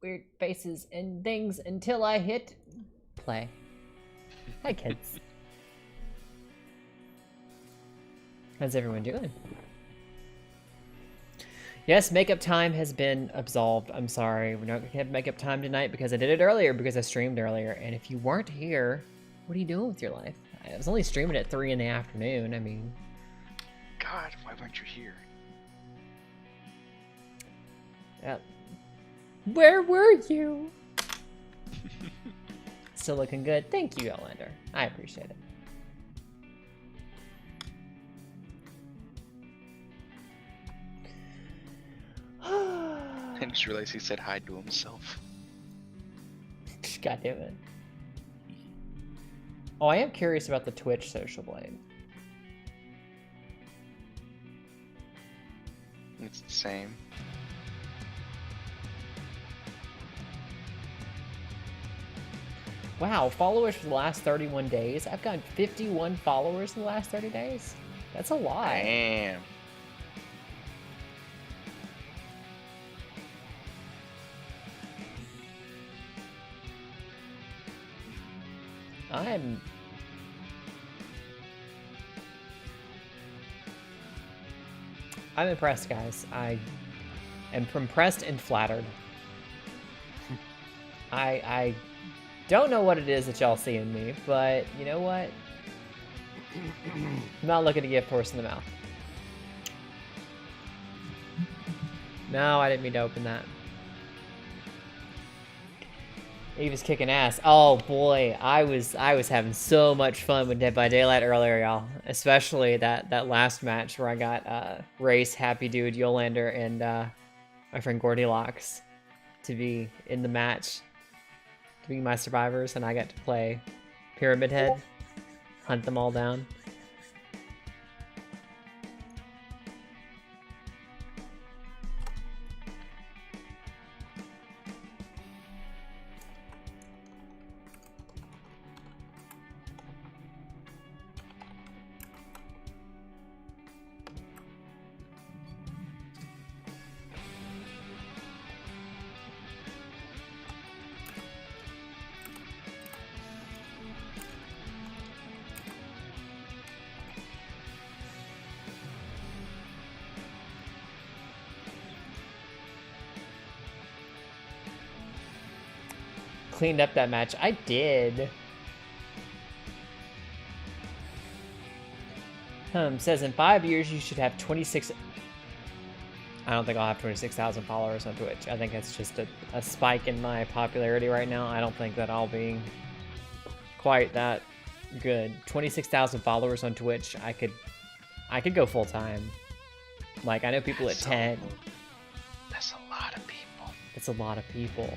weird faces and things until I hit play. Hi, kids. How's everyone doing? Yes, makeup time has been absolved. I'm sorry. We're not going to have makeup time tonight because I did it earlier because I streamed earlier. And if you weren't here, what are you doing with your life? I was only streaming at 3 in the afternoon. I mean... God, why weren't you here? Where were you? Still looking good. Thank you, Elander. I appreciate it. I just realized he said hi to himself. God damn it. Oh, I am curious about the Twitch Social Blade. It's the same. Wow, followers for the last 31 days? I've gotten 51 followers in the last 30 days? That's a lot. Damn. I'm impressed, guys. I am impressed and flattered. I don't know what it is that y'all see in me, but you know what? I'm not looking to get force in the mouth. No, I didn't mean to open that. Eva's kicking ass. Oh boy, I was having so much fun with Dead by Daylight earlier, y'all. Especially that last match where I got Race, Happy Dude, Yolander, and my friend Goldilocks to be in the match, to be my survivors, and I got to play Pyramid Head, hunt them all down. Cleaned up that match. I did. Says in 5 years you should have 26. I don't think I'll have 26,000 followers on Twitch. I think it's just a spike in my popularity right now. I don't think that I'll be quite that good. 26,000 followers on Twitch. I could go full time. Like, I know people at 10. That's a lot of people. It's a lot of people.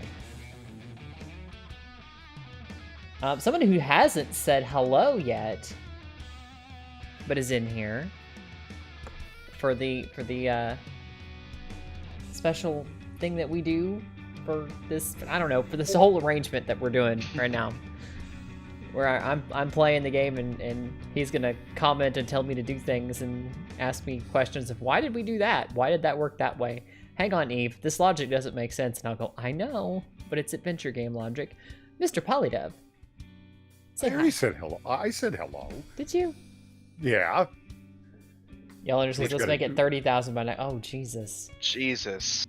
Someone who hasn't said hello yet, but is in here for the special thing that we do for this. I don't know, for this whole arrangement that we're doing right now, where I'm playing the game and he's gonna comment and tell me to do things and ask me questions of why did we do that? Why did that work that way? Hang on, Eve. This logic doesn't make sense. And I'll go, I know, but it's adventure game logic. Mr. Polydev. I already said hello. I said hello. Did you? Yeah. Y'all are just like, let's make it 30,000 by now. Oh, Jesus. Jesus.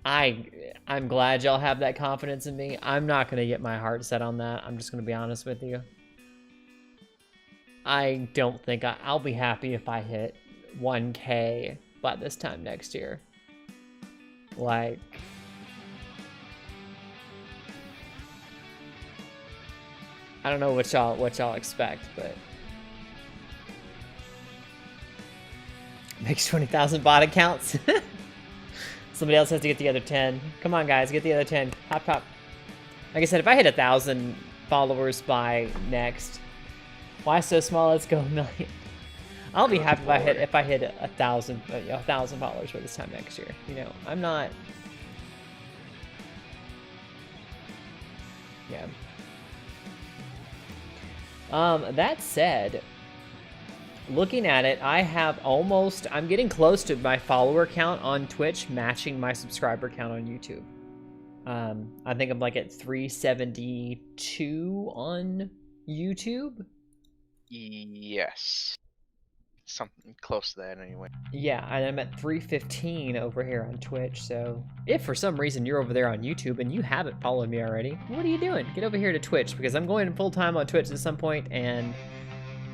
I'm glad y'all have that confidence in me. I'm not going to get my heart set on that. I'm just going to be honest with you. I don't think I'll be happy if I hit 1K by this time next year. Like... I don't know what y'all expect, but makes 20,000 bot accounts. Somebody else has to get the other 10. Come on, guys, get the other 10. Hop, hop. Like I said, if I hit 1,000 followers by next, why so small? Let's go 1,000,000. I'll be happy if I hit 1,000 followers by this time next year. You know, I'm not. Yeah. That said, looking at it, I have almost, I'm getting close to my follower count on Twitch matching my subscriber count on YouTube. I think I'm like at 372 on YouTube. Yes. Something close to that anyway. Yeah, and I'm at 315 over here on Twitch, so if for some reason you're over there on YouTube and you haven't followed me already, what are you doing? Get over here to Twitch, because I'm going full-time on Twitch at some point, and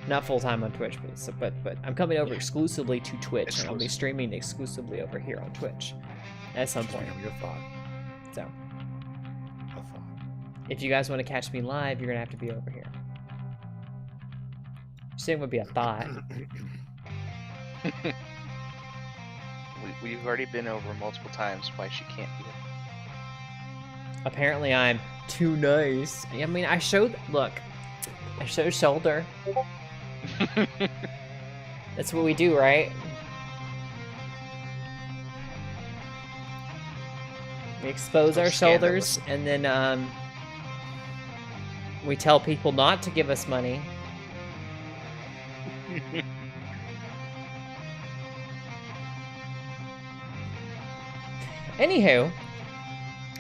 not full-time on Twitch, but I'm coming over exclusively to Twitch, and I'll be streaming exclusively over here on Twitch at some point. Your thought. So, A thought. if you guys want to catch me live, you're going to have to be over here. Same would be a thought. We've already been over multiple times why she can't be there. Apparently I'm too nice. I mean, I showed shoulder. That's what we do, right? We expose our shoulders, and then we tell people not to give us money. Anywho,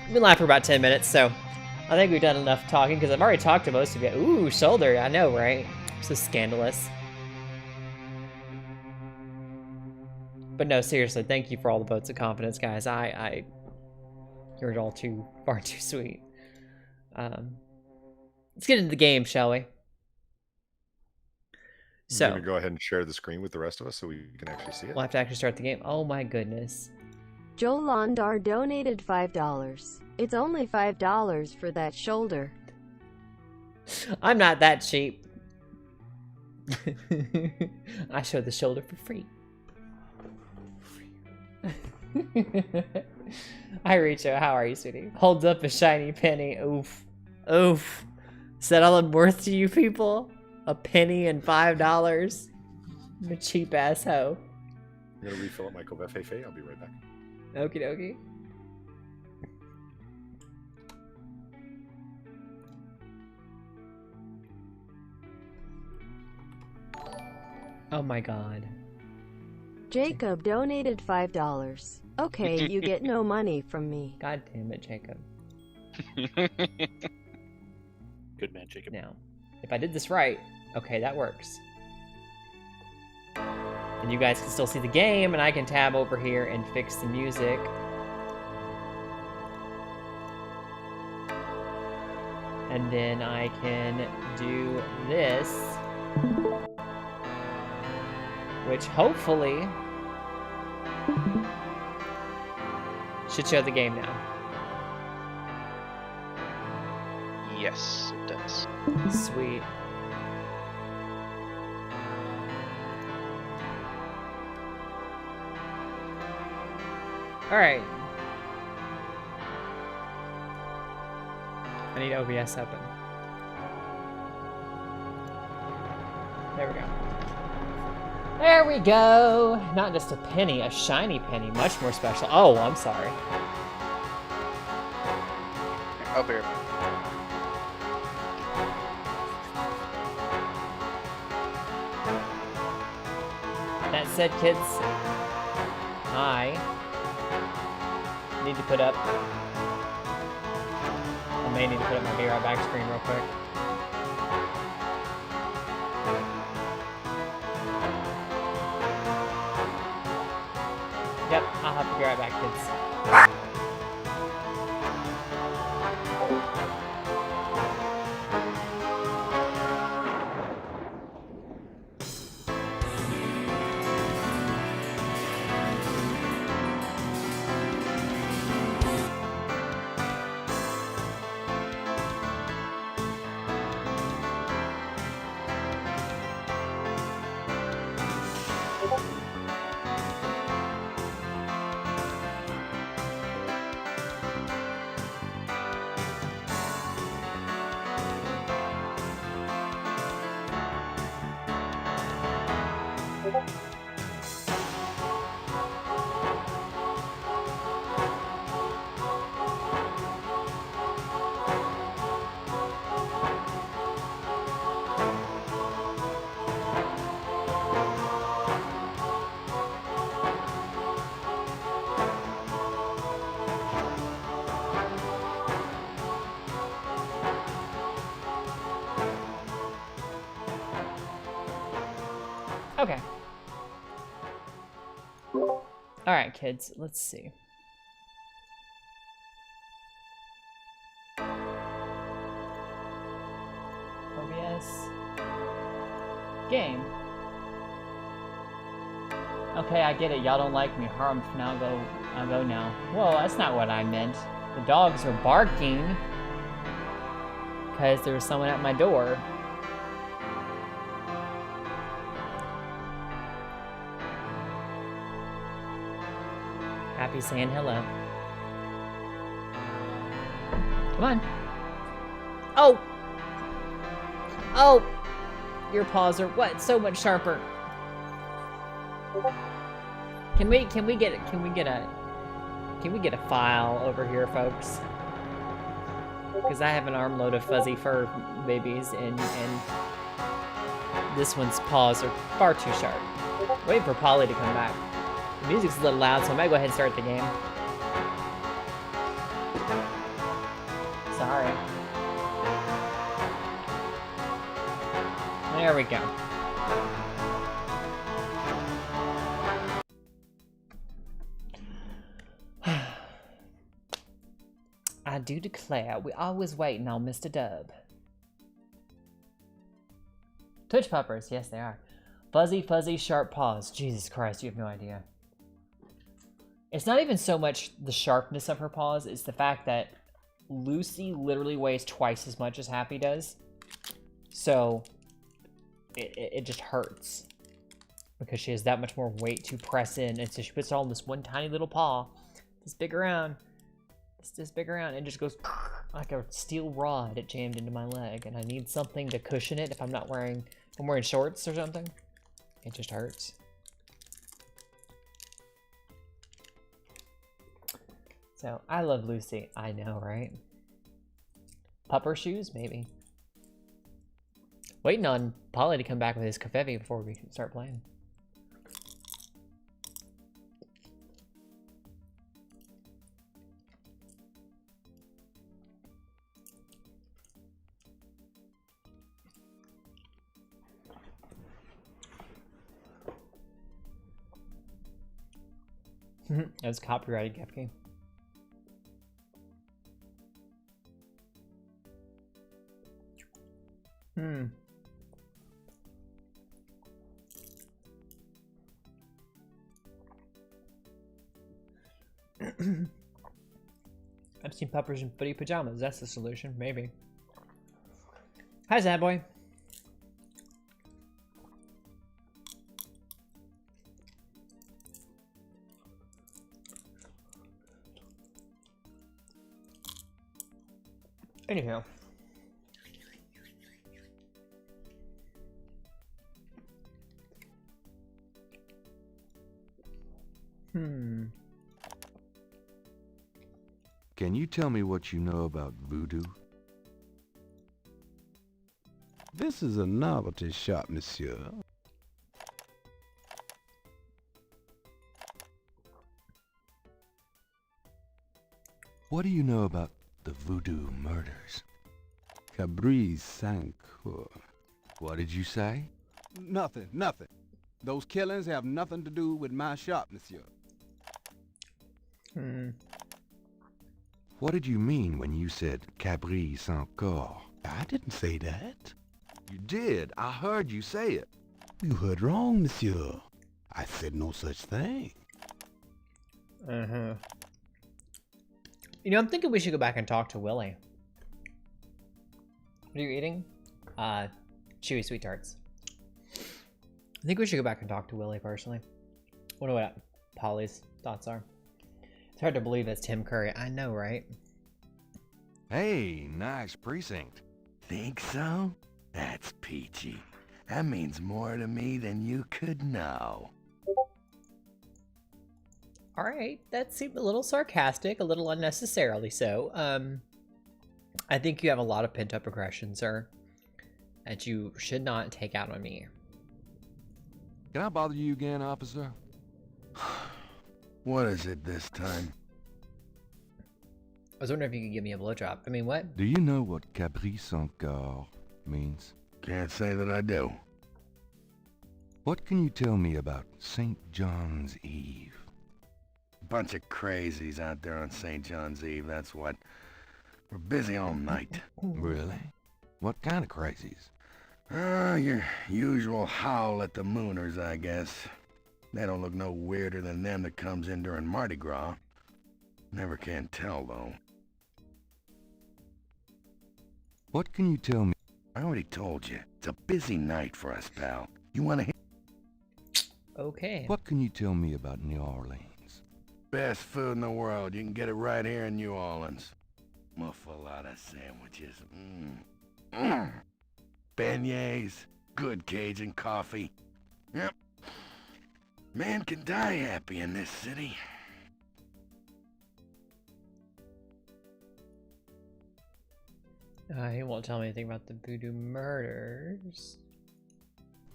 we've been live for about 10 minutes, so I think we've done enough talking, because I've already talked to most of you. Ooh, shoulder, I know, right? So scandalous. But no, seriously, thank you for all the votes of confidence, guys. You're all far too sweet. Let's get into the game, shall we? So, You're gonna go ahead and share the screen with the rest of us so we can actually see it. we'll have to actually start the game. Oh my goodness. Joel Londar donated $5. It's only $5 for that shoulder. I'm not that cheap. I show the shoulder for free. Hi, Richo. How are you, sweetie? Holds up a shiny penny. Oof. Oof. Is that all I'm worth to you people? A penny and $5? I'm a cheap ass hoe. I'm gonna refill up my Covfefe. I'll be right back. Okie dokie. Oh my god. Jacob donated $5. Okay, you get no money from me. God damn it, Jacob. Good man, Jacob. Now, if I did this right, okay, that works. And you guys can still see the game, and I can tab over here and fix the music. And then I can do this, which hopefully should show the game now. Yes, it does. Sweet. Alright. I need OBS open. There we go. There we go! Not just a penny, a shiny penny. Much more special. Oh, I'm sorry. I'll be right back. That said, kids, I need to put up... I may need to put up my Be Right Back screen real quick. Yep, I'll have to be right back, kids. Okay. Alright, kids, let's see. OBS. Game. Okay, I get it. Y'all don't like me. Harm, now I'll go now. Whoa, that's not what I meant. The dogs are barking because there's someone at my door. Happy saying hello. Come on. Oh! Oh! Your paws are what? So much sharper. Can we get a file over here, folks? Because I have an armload of fuzzy fur babies, and this one's paws are far too sharp. Waiting for Polly to come back. The music's a little loud, so I might go ahead and start the game. Sorry. There we go. I do declare, we always waiting on Mr. Dub. Twitch puppers, yes they are. Fuzzy, fuzzy, sharp paws. Jesus Christ, you have no idea. It's not even so much the sharpness of her paws, it's the fact that Lucy literally weighs twice as much as Happy does. So, it just hurts. Because she has that much more weight to press in, and so she puts it all in this one tiny little paw. This big around. This big around, and just goes like a steel rod. It jammed into my leg, and I need something to cushion it if I'm not wearing, if I'm wearing shorts or something. It just hurts. So, I love Lucy. I know, right? Pupper shoes? Maybe. Waiting on Polly to come back with his kafevi before we can start playing. That was copyrighted gift game. I've seen puppers in footy pajamas. That's the solution, maybe. Hi, Zadboy. Anyhow. Can you tell me what you know about voodoo? This is a novelty shop, monsieur. What do you know about the voodoo murders? Cabris Sancour. What did you say? Nothing. Those killings have nothing to do with my shop, monsieur. What did you mean when you said Cabris Sancour? I didn't say that. You did. I heard you say it. You heard wrong, monsieur. I said no such thing. You know, I'm thinking we should go back and talk to Willie. What are you eating? Chewy sweet tarts. I think we should go back and talk to Willie personally. Wonder what Polly's thoughts are. It's hard to believe it's Tim Curry. I know, right? Hey, nice precinct. Think so? That's peachy. That means more to me than you could know. Alright, that seemed a little sarcastic, a little unnecessarily so. I think you have a lot of pent-up aggression, sir, that you should not take out on me. Can I bother you again, officer? What is it this time? I was wondering if you could give me a blowjob. I mean, what? Do you know what Cabris Sancour means? Can't say that I do. What can you tell me about St. John's Eve? Bunch of crazies out there on St. John's Eve, that's what. We're busy all night. Really? What kind of crazies? Your usual howl at the mooners, I guess. They don't look no weirder than them that comes in during Mardi Gras. Never can tell, though. What can you tell me? I already told you. It's a busy night for us, pal. You wanna hit? Okay. What can you tell me about New Orleans? Best food in the world. You can get it right here in New Orleans. Muffaletta sandwiches. Beignets. Good Cajun coffee. Yep. Man can die happy in this city. He won't tell me anything about the voodoo murders.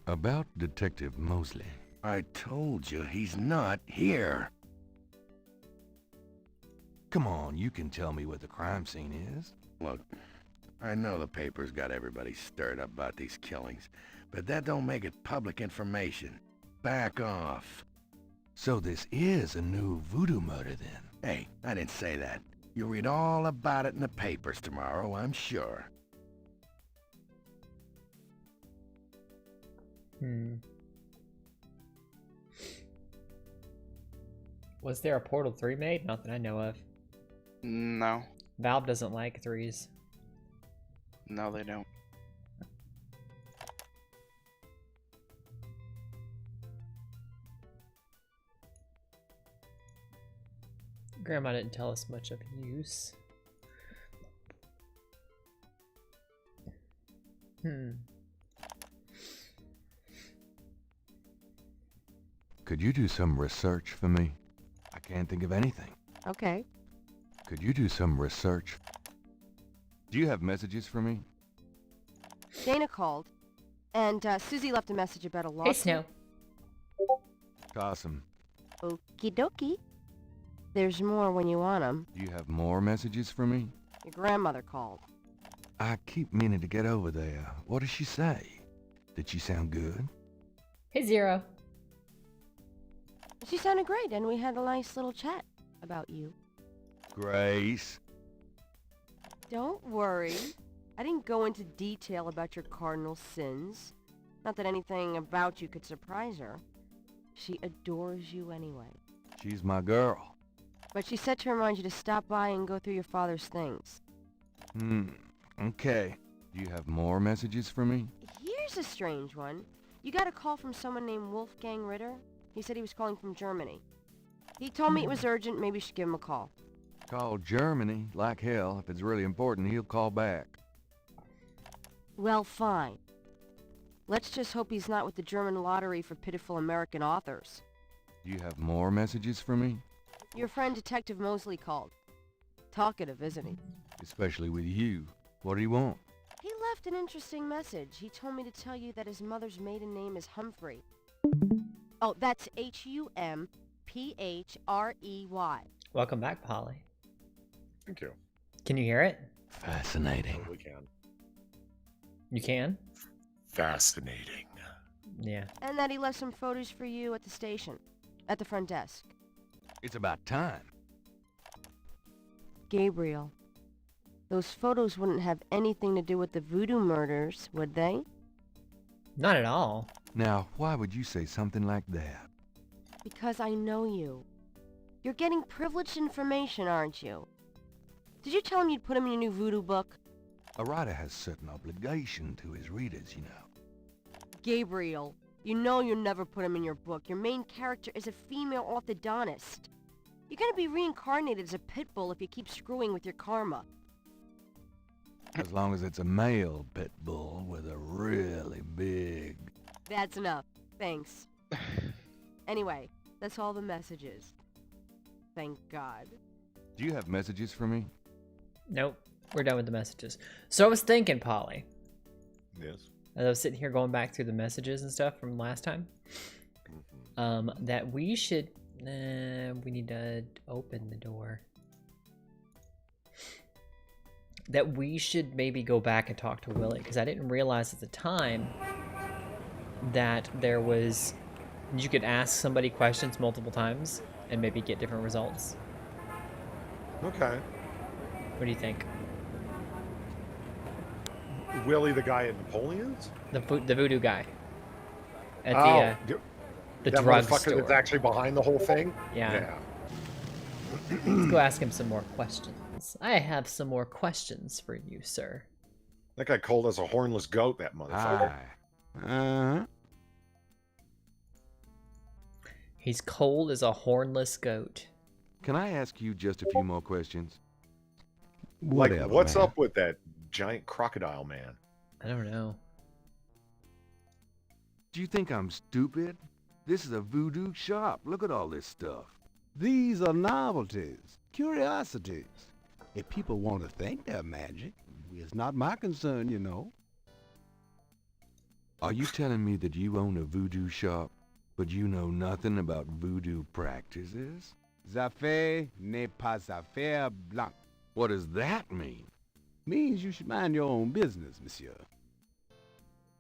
About Detective Mosley. I told you he's not here. Come on, you can tell me what the crime scene is. Look, I know the paper's got everybody stirred up about these killings, but that don't make it public information. Back off. So this is a new voodoo murder then? Hey, I didn't say that. You'll read all about it in the papers tomorrow, I'm sure. Was there a Portal 3 made? Not that I know of. No. Valve doesn't like 3s. No, they don't. Grandma didn't tell us much of use. Could you do some research for me? I can't think of anything. Okay. Could you do some research? Do you have messages for me? Dana called, and Susie left a message about a lawsuit. Hey, Snow. Awesome. Okie dokie. There's more when you want 'em. Do you have more messages for me? Your grandmother called. I keep meaning to get over there. What does she say? Did she sound good? Hey, Zero. She sounded great, and we had a nice little chat about you. Grace. Don't worry. I didn't go into detail about your cardinal sins. Not that anything about you could surprise her. She adores you anyway. She's my girl. But she said to remind you to stop by and go through your father's things. Okay. Do you have more messages for me? Here's a strange one. You got a call from someone named Wolfgang Ritter. He said he was calling from Germany. He told me it was urgent, maybe you should give him a call. Call Germany. Like hell. If it's really important, he'll call back. Well, fine. Let's just hope he's not with the German lottery for pitiful American authors. Do you have more messages for me? Your friend Detective Mosley called. Talkative, isn't he? Especially with you. What do you want? He left an interesting message. He told me to tell you that his mother's maiden name is Humphrey. Oh, that's Humphhrey. Welcome back, Polly. Thank you. Can you hear it? Fascinating. We can. You can? Fascinating. Yeah. And that he left some photos for you at the station. At the front desk. It's about time. Gabriel. Those photos wouldn't have anything to do with the voodoo murders, would they? Not at all. Now, why would you say something like that? Because I know you. You're getting privileged information, aren't you? Did you tell him you'd put him in your new voodoo book? A writer has certain obligation to his readers, you know. Gabriel, you know you'll never put him in your book. Your main character is a female orthodontist. You're gonna be reincarnated as a pit bull if you keep screwing with your karma. As long as it's a male pit bull with a really big... That's enough. Thanks. Anyway, that's all the messages. Thank God. Do you have messages for me? Nope. We're done with the messages. So I was thinking, Polly. Yes. As I was sitting here going back through the messages and stuff from last time. That we should... we need to open the door. That we should maybe go back and talk to Willie, because I didn't realize at the time that there was, you could ask somebody questions multiple times and maybe get different results. Okay. What do you think? Willie, the guy at Napoleon's? The voodoo guy at the that drug motherfucker store. that's actually behind the whole thing? Yeah. Let's go ask him some more questions. I have some more questions for you, sir. That guy cold as a hornless goat, that motherfucker. Uh-huh. He's cold as a hornless goat. Can I ask you just a few more questions? Like, Whatever, what's man. up with that giant crocodile man? I don't know. Do you think I'm stupid? This is a voodoo shop. Look at all this stuff. These are novelties, curiosities. If people want to think they're magic, it's not my concern, you know. Are you telling me that you own a voodoo shop, but you know nothing about voodoo practices? Affaire n'est pas affaire blanche. What does that mean? Means you should mind your own business, monsieur.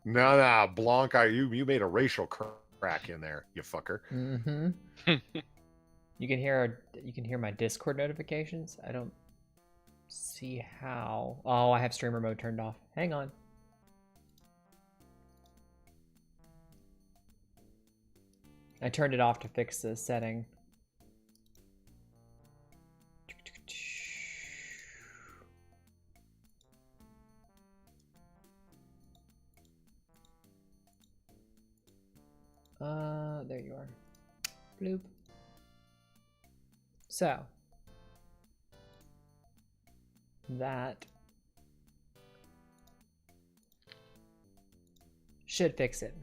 No, Blanc, you made a racial crack in there, you fucker. Mm-hmm. You can hear my Discord notifications. I don't see how. Oh, I have streamer mode turned off. Hang on. I turned it off to fix the setting. There you are. Bloop. So, that should fix it.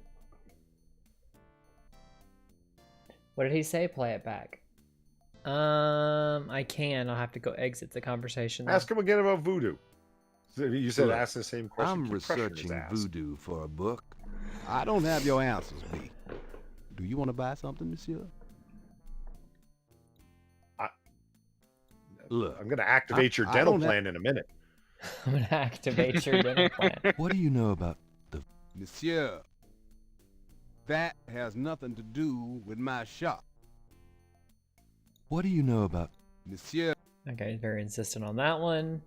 What did he say? Play it back. I can. I'll have to go exit the conversation. Ask him again about voodoo. You said Look, ask the same question. I'm Keep pressuring his researching ass. voodoo for a book. I don't have your answers, B. Do you want to buy something, monsieur? Look, I'm going to activate your I dental don't have- plan in a minute. I'm gonna activate your dental plan. what do you know about the... Monsieur, that has nothing to do with my shop. What do you know about... Monsieur, Okay, very insistent on that one.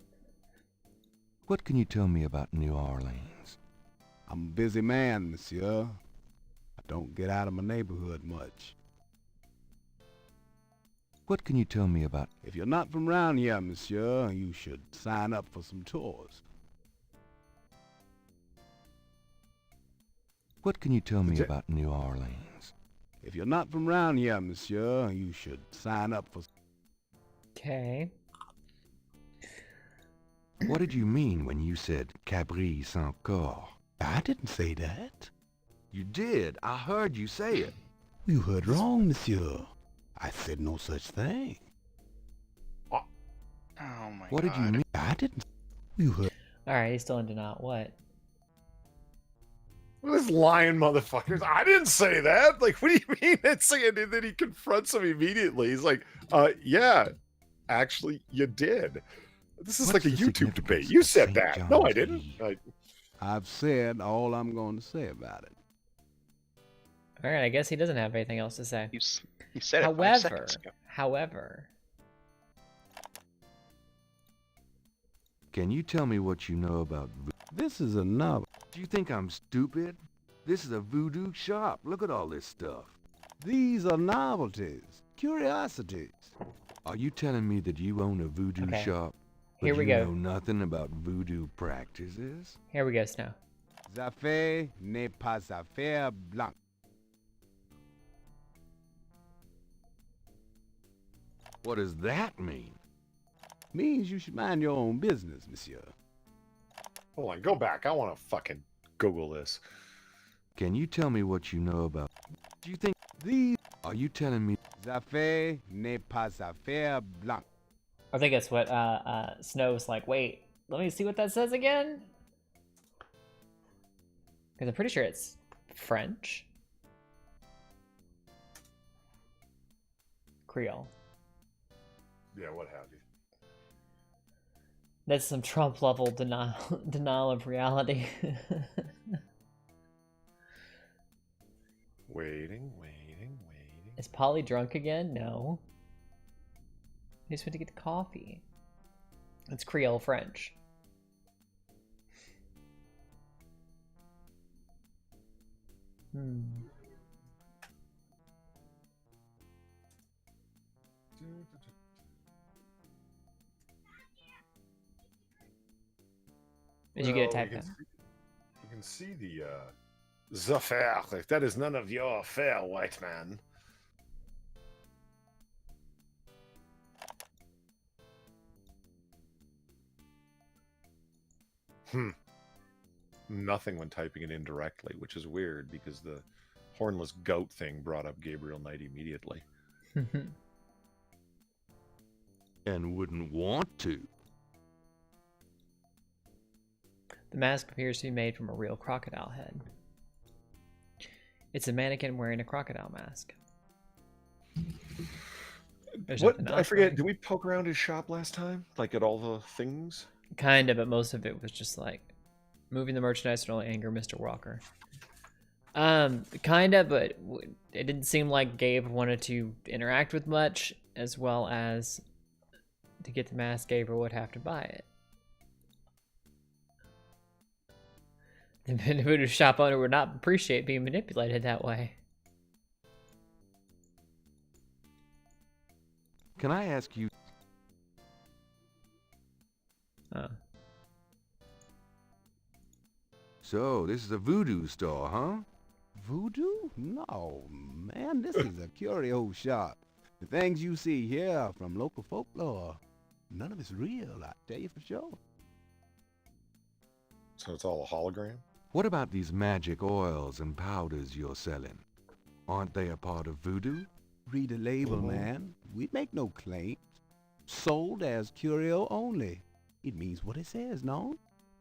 What can you tell me about New Orleans? I'm a busy man, monsieur. I don't get out of my neighborhood much. What can you tell me about... If you're not from round here, monsieur, you should sign up for some tours. What can you tell me J- about New Orleans? If you're not from round here, monsieur, you should sign up for... Okay. What did you mean when you said Cabri sans corps? I didn't say that. You did. I heard you say it. You heard wrong, monsieur. I said no such thing. Oh my What god. did you mean? I didn't... You heard... Alright, he's still in denial. What? This lying motherfuckers. I didn't say that. Like, what do you mean? It's saying, and then he confronts him immediately. He's like, yeah, actually, you did. This is What's like a the YouTube significance debate. You of said St. that. No, I John's didn't. Eve? I've said all I'm going to say about it. Alright, I guess he doesn't have anything else to say. You said it 5 However, seconds ago. Can you tell me what you know about... This is a novel. Do you think I'm stupid? This is a voodoo shop. Look at all this stuff. These are novelties, curiosities. Are you telling me that you own a voodoo Okay. shop, but Here we you go. know nothing about voodoo practices? Here we go, Snow. Affaire n'est pas affaire blanche. What does that mean? Means you should mind your own business, monsieur. Hold on, go back. I want to fucking Google this. Can you tell me what you know about... Do you think... These Are you telling me... affaire n'est pas affaire blanche. I think that's what Snow's like, wait, let me see what that says again? Because I'm pretty sure it's French. Creole. Yeah, what have you. That's some Trump level denial of reality. Waiting. Is Polly drunk again? No. He just went to get the coffee. It's Creole French. Did you get a type now? You can see the affair. Like, that is none of your affair, white man. Nothing when typing it in directly, which is weird because the hornless goat thing brought up Gabriel Knight immediately. And wouldn't want to. The mask appears to be made from a real crocodile head. It's a mannequin wearing a crocodile mask. What? I forget. Did we poke around his shop last time? Like at all the things? Kind of, but most of it was just like moving the merchandise to only anger Mr. Walker. Kind of, but it didn't seem like Gabe wanted to interact with much, as well as to get the mask, Gabriel would have to buy it. The voodoo shop owner would not appreciate being manipulated that way. Can I ask you? Oh. So, this is a voodoo store, huh? Voodoo? No, man, this is a curio shop. The things you see here are from local folklore. None of it's real, I tell you for sure. So it's all a hologram? What about these magic oils and powders you're selling? Aren't they a part of voodoo? Read the label, man. We make no claims. Sold as curio only. It means what it says, no?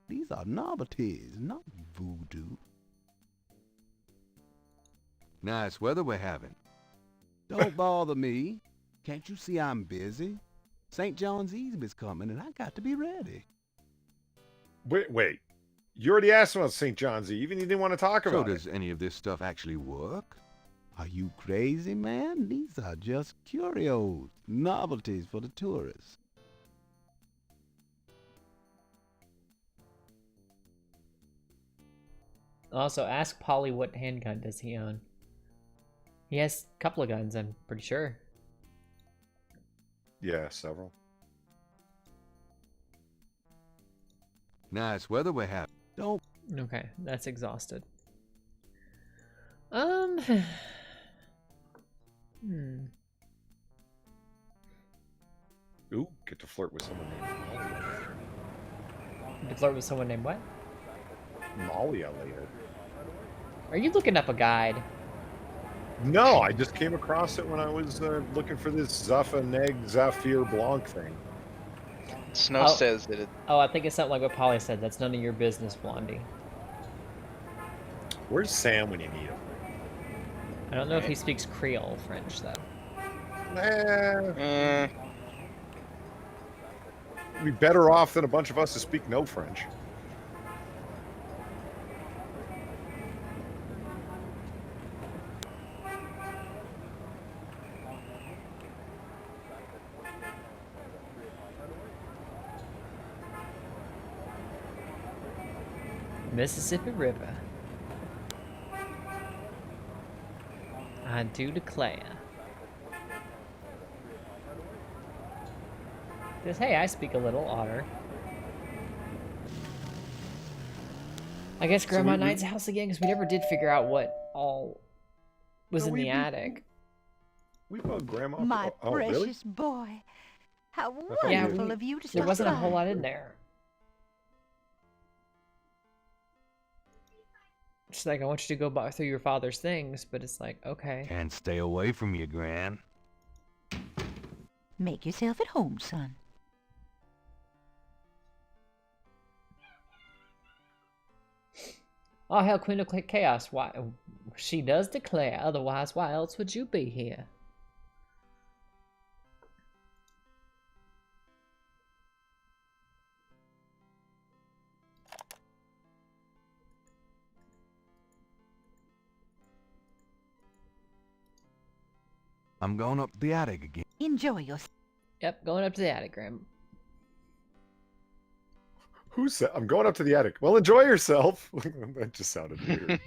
These are novelties, not voodoo. Nice weather we're having. Don't bother me. Can't you see I'm busy? St. John's Eve is coming and I got to be ready. Wait. You already asked about St. John's Eve and you didn't want to talk about So it. does any of this stuff actually work? Are you crazy, man? These are just curios, novelties for the tourists. Also, ask Polly what handgun does he own. He has a couple of guns, I'm pretty sure. Yeah, several. Nice weather we're having. Don't. Okay, that's exhausted. Ooh, get to flirt with someone named To flirt with someone named what? Malia later. Are you looking up a guide? No, I just came across it when I was looking for this Zaffa Neg Zafir Blanc thing. Snow says that it. Oh, I think it's something like what Polly said. That's none of your business, Blondie. Where's Sam when you need him? I don't know if he speaks Creole French, though. Be better off than a bunch of us who speak no French. Mississippi River. I do declare. Says, hey, I speak a little otter. I guess Grandma Knight's house again, because we never did figure out what all was in the attic. We bought Grandma. My precious really? boy. How Yeah, wonderful of you to there stop wasn't a by. whole lot in there. She's like, I want you to go through your father's things, but it's like, okay. Can't stay away from you, Gran. Make yourself at home, son. Oh, hell, Queen of Chaos. Why? She does declare. Otherwise, why else would you be here? I'm going up the attic again. Enjoy yourself. Yep, going up to the attic, Graham. Who said I'm going up to the attic? Well, enjoy yourself. That just sounded weird.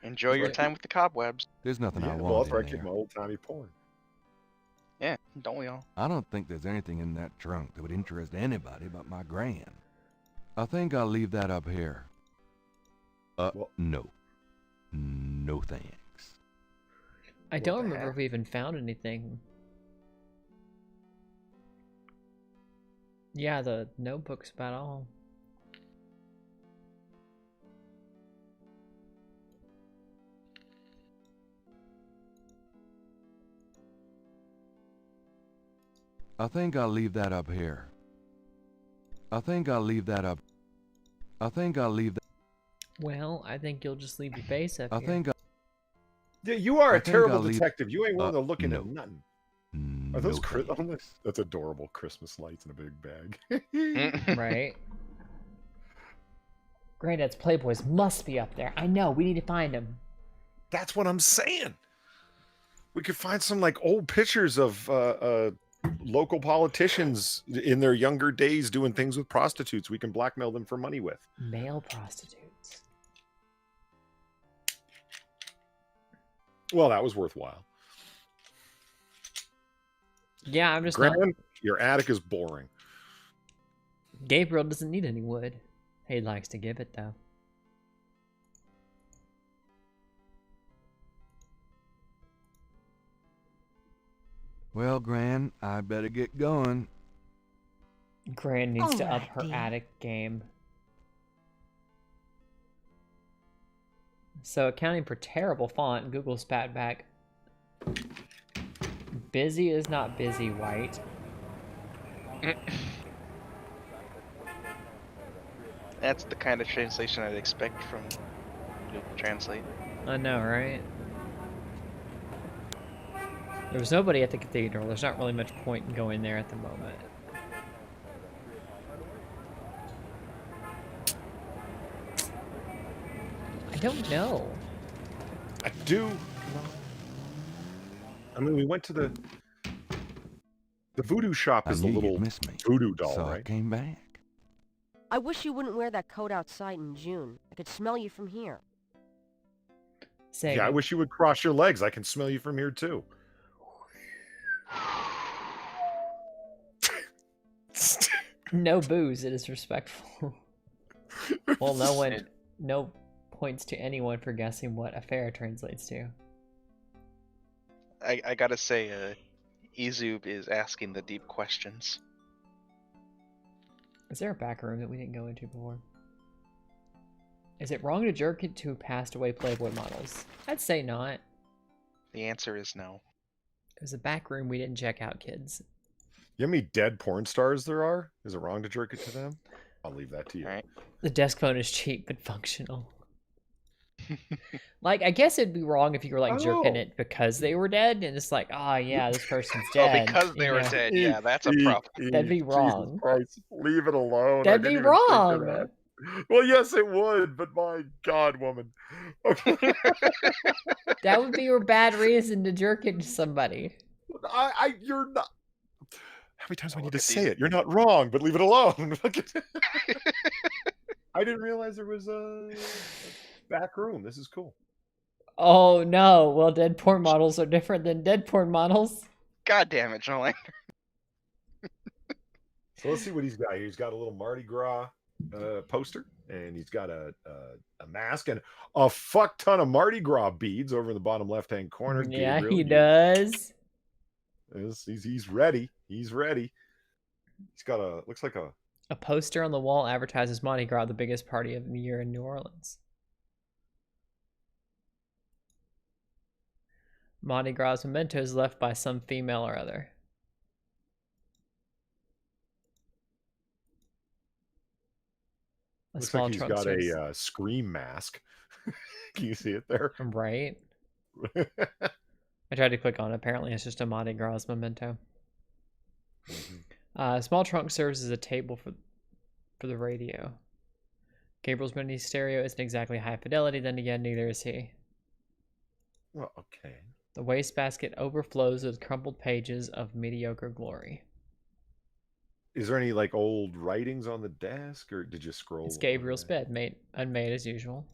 Enjoy your time with the cobwebs. There's nothing I Yeah, well, want that's where I in keep there. my old timey porn. Yeah, don't we all? I don't think there's anything in that trunk that would interest anybody but my gran. I think I'll leave that up here. Well- No. No thanks. I What don't the remember heck? if we even found anything. Yeah, the notebook's about all. I think I'll leave that up here. I think I'll leave that up. I think I'll leave that. Well, I think you'll just leave your face up I here. think Yeah, you are I a think terrible I'll leave- detective. You ain't willing to look into no. nothing. No Are those thanks. That's adorable Christmas lights in a big bag. Right? Granddad's Playboys must be up there. I know, we need to find them. That's what I'm saying. We could find some like old pictures of local politicians in their younger days doing things with prostitutes. We can blackmail them for money with. Male prostitutes. Well, that was worthwhile. Yeah, I'm just not... Gran, your attic is boring. Gabriel doesn't need any wood. He likes to give it, though. Well, Gran, I better get going. Gran needs to up Alright, her dear. attic game. So, accounting for terrible font, Google spat back. Busy is not busy, white. That's the kind of translation I'd expect from Google Translate. I know, right? There was nobody at the cathedral. There's not really much point in going there at the moment. I don't know. I do. I mean, we went to the voodoo shop. I Is the knew little you'd miss me, voodoo doll, so I right? came back. I wish you wouldn't wear that coat outside in June. I could smell you from here. Say, Yeah, I wish you would cross your legs. I can smell you from here too. no booze. It is respectful. Well, no points to anyone for guessing what affair translates to. I gotta say, Izub is asking the deep questions. Is there a back room that we didn't go into before? Is it wrong to jerk it to passed away Playboy models? I'd say not. The answer is no. There's a back room we didn't check out, kids. You know how many dead porn stars there are? Is it wrong to jerk it to them? I'll leave that to you. All right. The desk phone is cheap but functional. Like, I guess it'd be wrong if you were like jerking Oh. it because they were dead, and it's like, oh yeah, this person's Oh, dead. because they you were know? dead. Yeah, that's a problem. That'd be Jesus wrong. Christ, leave it alone. I That'd didn't be even think of wrong. that. Well, yes, it would, but my God, woman. Okay. That would be your bad reason to jerk it to somebody. You're not. How many times do I Oh, need look to at say these- it? You're not wrong, but leave it alone. I didn't realize there was a back room. This is cool. Oh no, well, dead porn models are different than dead porn models. God damn it, Jolander. So let's see what he's got here. He's got a little Mardi Gras poster, and he's got a mask and a fuck ton of Mardi Gras beads over in the bottom left-hand corner. Yeah, Gabriel, he does. He's ready. He's ready. He's got looks like a A poster on the wall advertises Mardi Gras, the biggest party of the year in New Orleans. Mardi Gras mementos left by some female or other. A looks small like he's trunk got serves- a scream mask. Can you see it there? Right. I tried to click on it. Apparently, it's just a Mardi Gras memento. Small trunk serves as a table for the radio. Gabriel's mini stereo isn't exactly high fidelity, then again, neither is he. Well, okay. The wastebasket overflows with crumpled pages of mediocre glory. Is there any like old writings on the desk, or did you scroll? It's over Gabriel's that? bed, unmade as usual.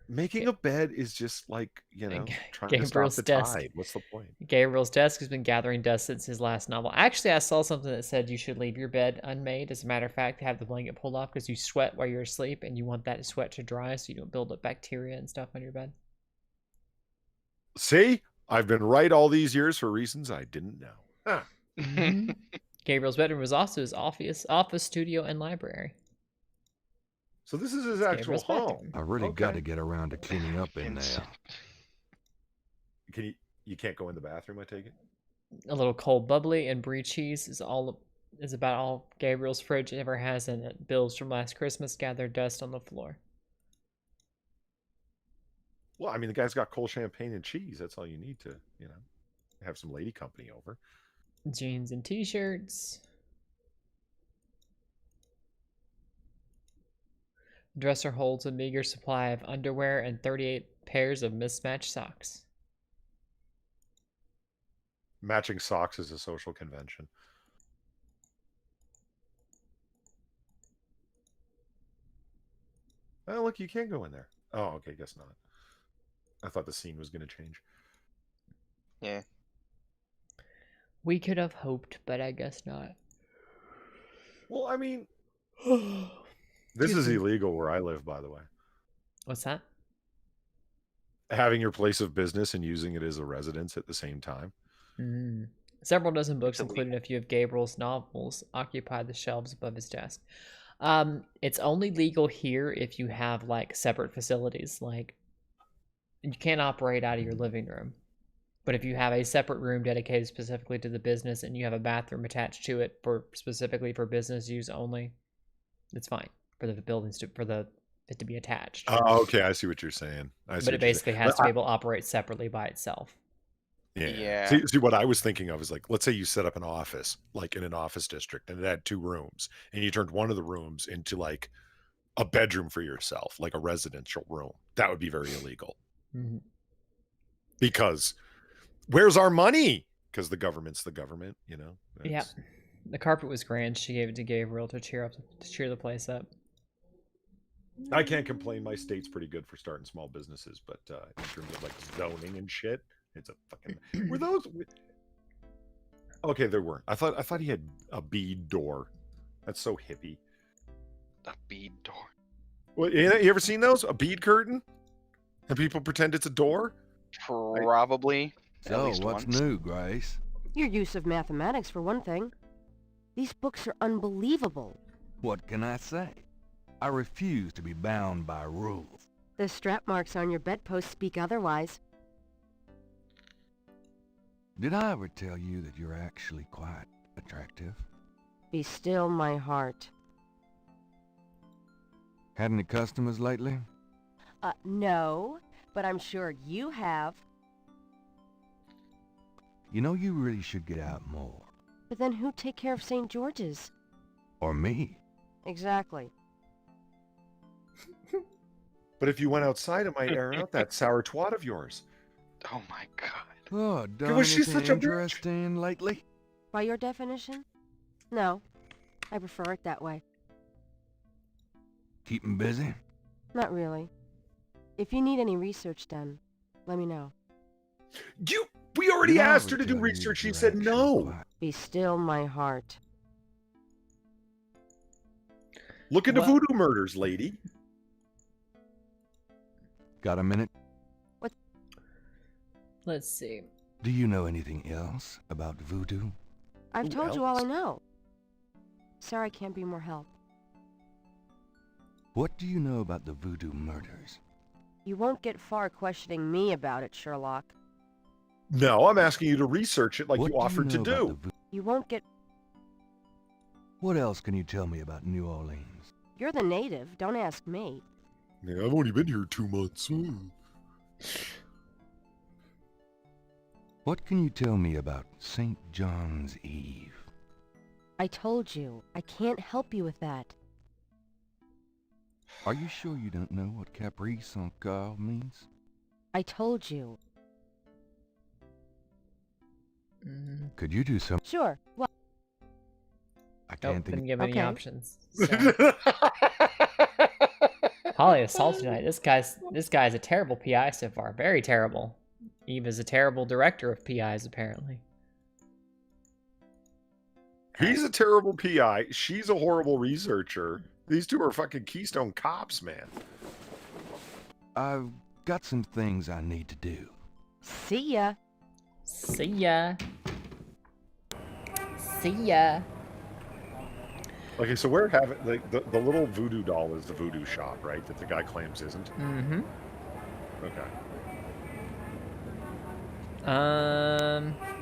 Making a bed is just like, trying to stop Gabriel's the desk. tide. What's the point? Gabriel's desk has been gathering dust since his last novel. Actually, I saw something that said you should leave your bed unmade. As a matter of fact, have the blanket pulled off because you sweat while you're asleep, and you want that sweat to dry so you don't build up bacteria and stuff on your bed. See, I've been right all these years for reasons I didn't know. Huh. Gabriel's bedroom was also his office, studio, and library. So this is his actual Gabriel's bedroom. home. I really got to get around to cleaning up in there. Can you can't go in the bathroom, I take it? A little cold bubbly and brie cheese is about all Gabriel's fridge ever has in it. Bills from last Christmas gather dust on the floor. Well, I mean, the guy's got cold champagne and cheese. That's all you need to, have some lady company over. Jeans and t-shirts. The dresser holds a meager supply of underwear and 38 pairs of mismatched socks. Matching socks is a social convention. Oh, look, you can go in there. Oh, okay, guess not. I thought the scene was going to change. Yeah. We could have hoped, but I guess not. Well, I mean, this is illegal where I live, by the way. What's that? Having your place of business and using it as a residence at the same time. Several dozen books, including a few of Gabriel's novels, occupy the shelves above his desk. It's only legal here if you have like separate facilities. Like, you can't operate out of your living room. But if you have a separate room dedicated specifically to the business and you have a bathroom attached to it specifically for business use only, it's fine for the buildings it to be attached. Oh, okay, I see what you're saying. But it basically has to be able to operate separately by itself. Yeah. See, what I was thinking of is like, let's say you set up an office, like in an office district, and it had 2 rooms, and you turned one of the rooms into like a bedroom for yourself, like a residential room. That would be very illegal. Because where's our money? Because the government's the government, Yeah. The carpet was grand. She gave it to Gabriel to cheer the place up. I can't complain. My state's pretty good for starting small businesses, but in terms of like zoning and shit, it's a fucking. Were those? Okay, there weren't. I thought he had a bead door. That's so hippie. A bead door. Well, you ever seen those? A bead curtain, and people pretend it's a door. Probably. So what's new, Grace? Your use of mathematics, for one thing. These books are unbelievable. What can I say? I refuse to be bound by rules. The strap marks on your bedpost speak otherwise. Did I ever tell you that you're actually quite attractive? Be still my heart. Had any customers lately? No, but I'm sure you have. You know, you really should get out more. But then who'd take care of St. George's? Or me. Exactly. But if you went outside, it might air out that sour twat of yours. Oh my god. Oh, done Was she anything such a bitch? interesting lately? By your definition? No. I prefer it that way. Keep 'em busy? Not really. If you need any research done, let me know. We already Did I asked her ever to do tell you research. that She you're said actually no. quite- Be still my heart. Look into What? voodoo murders, lady. Got a minute? Let's see. Do you know anything else about voodoo? I've Who told you all I else? know. Sorry I can't be more help. What do you know about the voodoo murders? You won't get far questioning me about it, Sherlock. No, I'm asking you to research it like What you offered to know about do. the You won't get... What else can you tell me about New Orleans? You're the native, don't ask me. Yeah, I've only been here 2 months. What can you tell me about St. John's Eve? I told you, I can't help you with that. Are you sure you don't know what caprice encore means? I told you. Could you do some? Sure. Well, I Nope, can't didn't think. give any Okay. options. So. Holly assaulted tonight. This guy's a terrible PI so far. Very terrible. Eve is a terrible director of PIs, apparently. He's a terrible PI. She's a horrible researcher. These two are fucking Keystone Cops, man. I've got some things I need to do. see ya. See ya. See ya. Okay, so we're having like the little voodoo doll is the voodoo shop, right? That the guy claims isn't. Mm-hmm. Okay.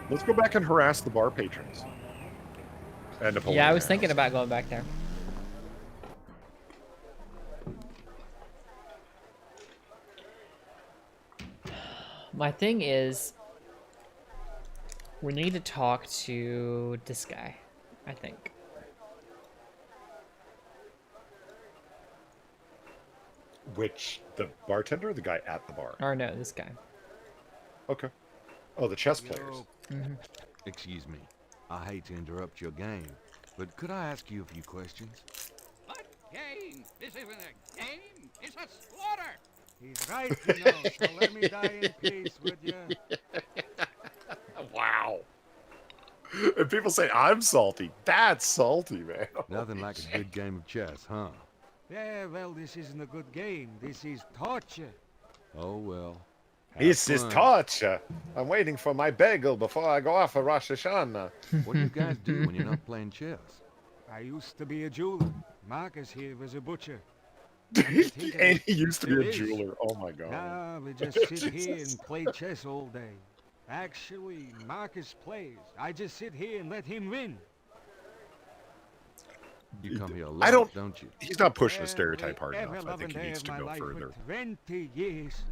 Let's go back and harass the bar patrons. And Napoleon Yeah, I was House. thinking about going back there. My thing is, we need to talk to this guy, I think. Which, the bartender or the guy at the bar? Or no, this guy. Okay. Oh, the chess players. Mm-hmm. Excuse me. I hate to interrupt your game, but could I ask you a few questions? What game? This isn't a game. It's a slaughter. He's right, you know, so let me die in peace, would you? Wow. And people say I'm salty. That's salty, man. Nothing like a good game of chess, huh? Yeah, well, this isn't a good game. This is torture. Oh, well. This is fun. torture. I'm waiting for my bagel before I go off for Rosh Hashanah. What do you guys do when you're not playing chess? I used to be a jeweler. Marcus here was a butcher. And he used to be a It is. jeweler. Oh my god. Nah, we just sit here and play chess all day. Actually, Marcus plays. I just sit here and let him win. You come here a lot, don't- don't you? He's not pushing a Every- stereotype hard every enough. I think he loving day needs of to my go life for further. 20 years.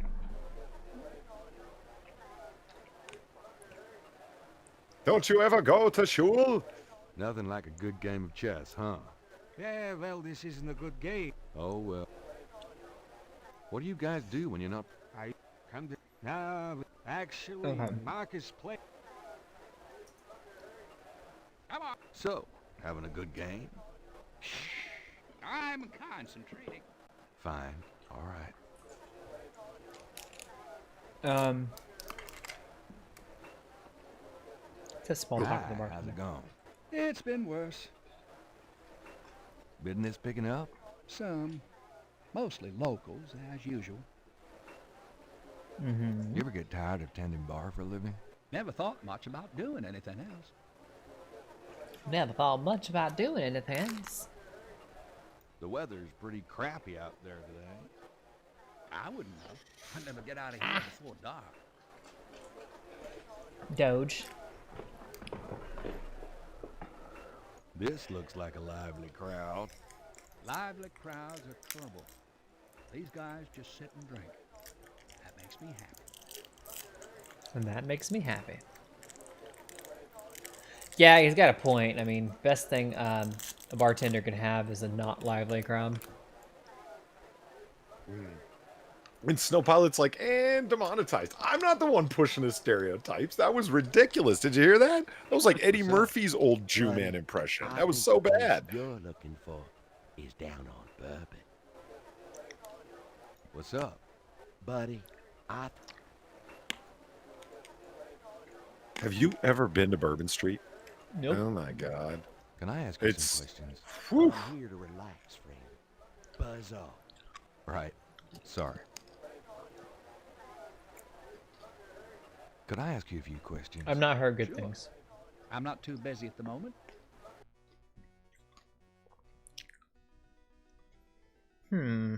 Don't you ever go to shul? Nothing like a good game of chess, huh? Yeah, well, this isn't a good game. Oh, well. What do you guys do when you're not... I come to... Nah, actually, Okay. Marcus play... Come on. So, having a good game? Shh. I'm concentrating. Fine. All right. It's a small talk of the How's it market. going? It's been worse. Business picking up? Some. Mostly locals, as usual. Mm-hmm. You ever get tired of tending bar for a living? Never thought much about doing anything else. Never thought much about doing anything else. The weather's pretty crappy out there today. I wouldn't know. I'd never get out of here before dark. Doge. This looks like a lively crowd. Lively crowds are trouble. These guys just sit and drink. That makes me happy. And that makes me happy. Yeah, he's got a point. I mean, best thing a bartender can have is a not lively crowd. And Snow Pilot's like, and demonetized. I'm not the one pushing the stereotypes. That was ridiculous. Did you hear that? That was like Eddie Murphy's old Jew man impression. That was so bad. You're looking for is down on bourbon. What's up? Buddy, Have you ever been to Bourbon Street? Nope. Oh my god. Can I ask you It's- some questions? Whew. I'm here to relax, friend. Buzz off. Right. Sorry. Could I ask you a few questions? I've not heard good Sure. things. I'm not too busy at the moment. Hmm.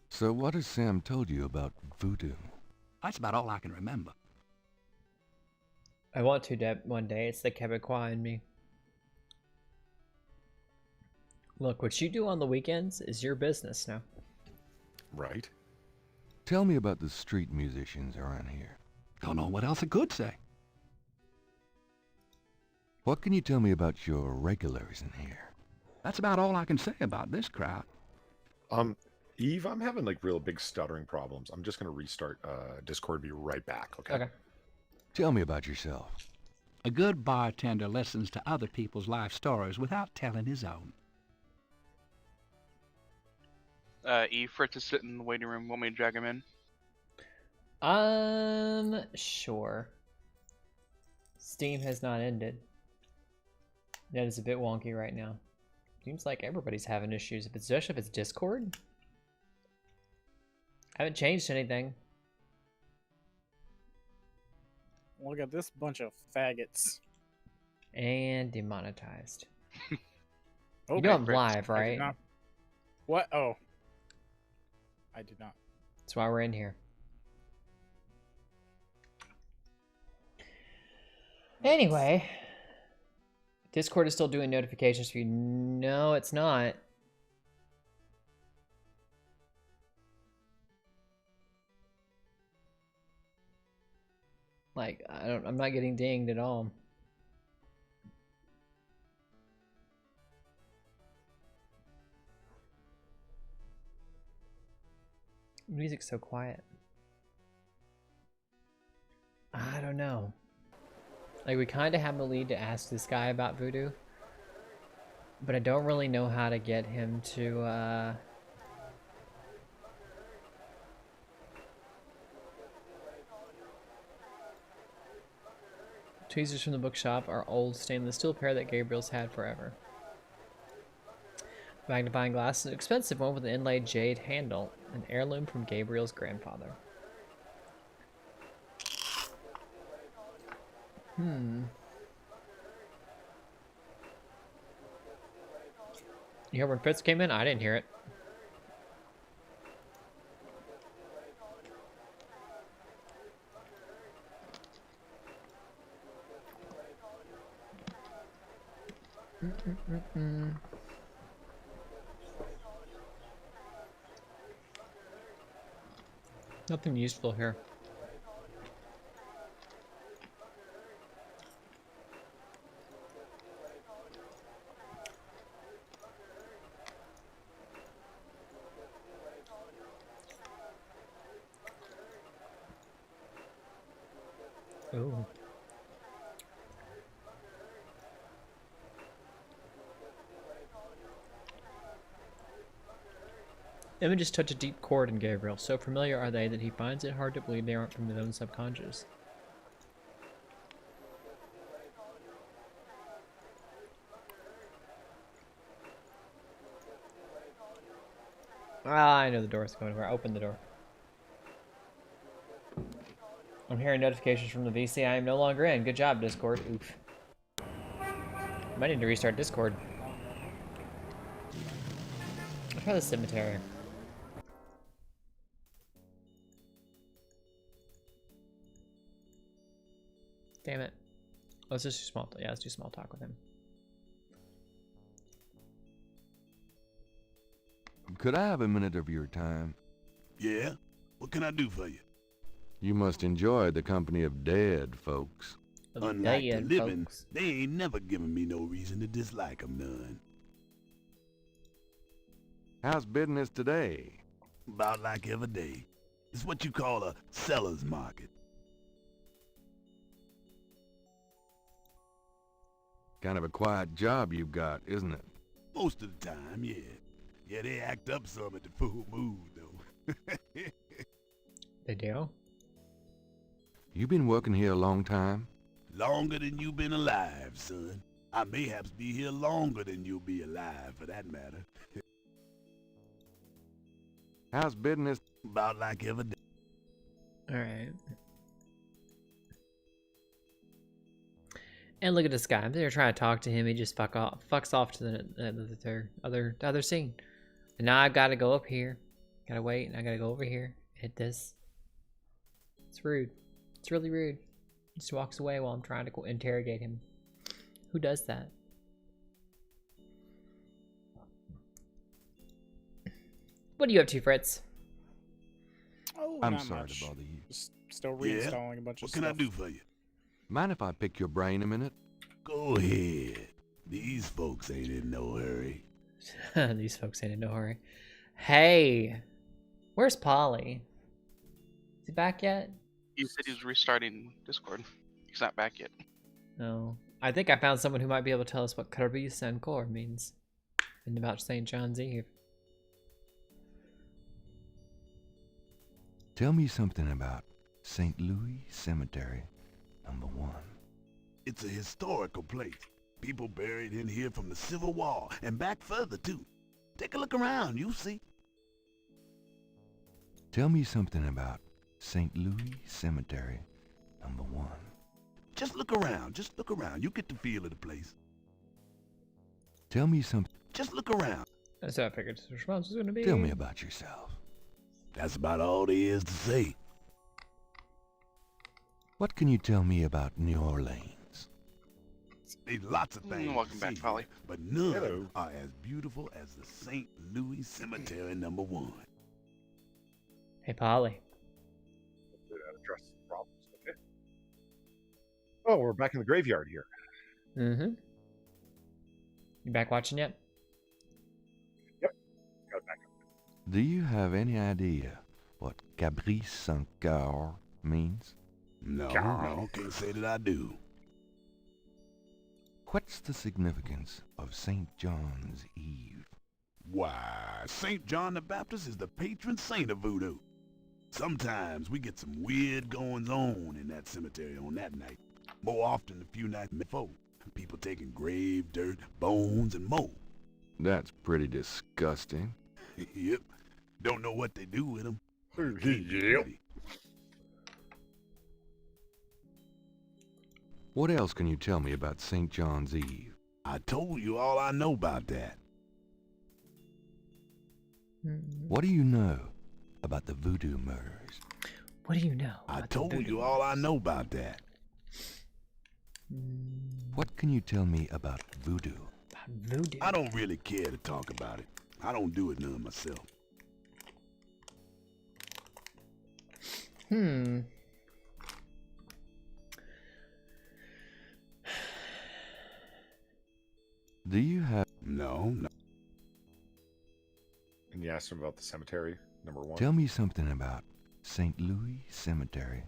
So what has Sam told you about voodoo? That's about all I can remember. I want to, Deb, one day. It's the Quebecois in me. Look, what you do on the weekends is your business now. Right. Tell me about the street musicians around here. Don't know what else I could say. What can you tell me about your regulars in here? That's about all I can say about this crowd. Eve, I'm having like real big stuttering problems. I'm just gonna restart Discord. Be right back. Okay. Okay. Tell me about yourself. A good bartender listens to other people's life stories without telling his own. Eve, for it to sit in the waiting room. Want me to drag him in? Sure. Steam has not ended. That is a bit wonky right now. Seems like everybody's having issues, especially if it's Discord. I haven't changed anything. Look at this bunch of faggots. And demonetized. Oh, You know I'm Fritz, live, I did right? not. What? Oh. I did not. That's why we're in here. Anyway. Discord is still doing notifications for you. No, it's not. Like, I'm not getting dinged at all. Music's so quiet. I don't know. Like, we kind of have a lead to ask this guy about voodoo, but I don't really know how to get him to, Tweezers from the bookshop are old stainless steel pair that Gabriel's had forever. Magnifying glass is an expensive one with an inlaid jade handle, an heirloom from Gabriel's grandfather. You hear when Fritz came in? I didn't hear it. Nothing useful here. Ooh. Images touch a deep chord in Gabriel. So familiar are they that he finds it hard to believe they aren't from his own subconscious. Ah, I know the door's going where. Open the door. I'm hearing notifications from the VC. I am no longer in. Good job, Discord. Oof. Might need to restart Discord. I'll try the cemetery. Damn it. Let's just do small. Yeah, let's do small talk with him. Could I have a minute of your time? Yeah? What can I do for you? You must enjoy the company of dead folks. Unlike the living, they ain't never given me no reason to dislike 'em none. How's business today? About like every day. It's what you call a seller's market. Kind of a quiet job you've got, isn't it? Most of the time, yeah. Yeah, they act up some at the full moon, though. They do? You been working here a long time? Longer than you been alive, son. I mayhaps be here longer than you'll be alive, for that matter. How's business? About like every day. Alright. And look at this guy. I'm there trying to talk to him. He just fucks off to the other scene. And now I've got to go up here. Gotta wait, and I gotta go over here. Hit this. It's rude. It's really rude. He just walks away while I'm trying to interrogate him. Who does that? What are you up to, Fritz? Oh, I'm not sorry much. to bother you. Just still reinstalling a bunch of What can stuff. I do for you? Mind if I pick your brain a minute? Go ahead. These folks ain't in no hurry. These folks ain't in no hurry. Hey, where's Polly? Is he back yet? He said he was restarting Discord. He's not back yet. No. I think I found someone who might be able to tell us what Kirby Sankor means. And about St. John's Eve. Tell me something about St. Louis Cemetery, #1. It's a historical place. People buried in here from the Civil War and back further too. Take a look around, you'll see. Tell me something about St. Louis Cemetery, #1. Just look around, just look around. You get the feel of the place. Tell me something. Just look around. That's what I figured his response was going to be. Tell me about yourself. That's about all there is to say. What can you tell me about New Orleans? There's lots of things Welcome to back, see Polly. here, but none Hello. are as beautiful as the St. Louis Cemetery #1. Hey, Polly. That addresses the problems. Okay. Oh, we're back in the graveyard here. Mm-hmm. You back watching yet? Got it back up. Do you have any idea what Gabriel Sankor means? No, can't say that I do. What's the significance of St. John's Eve? Why, St. John the Baptist is the patron saint of voodoo. Sometimes we get some weird goings-on in that cemetery on that night. More often a few nights before. People taking grave dirt, bones, and more. That's pretty disgusting. Yep. Don't know what they do with them. Yep. What else can you tell me about St. John's Eve? I told you all I know about that. What do you know about the voodoo murders? What do you know? I told you all I know about that. What can you tell me about voodoo? About voodoo? I don't really care to talk about it. I don't do it none myself. Do you have... No. And you asked him about the cemetery, #1. Tell me something about St. Louis Cemetery,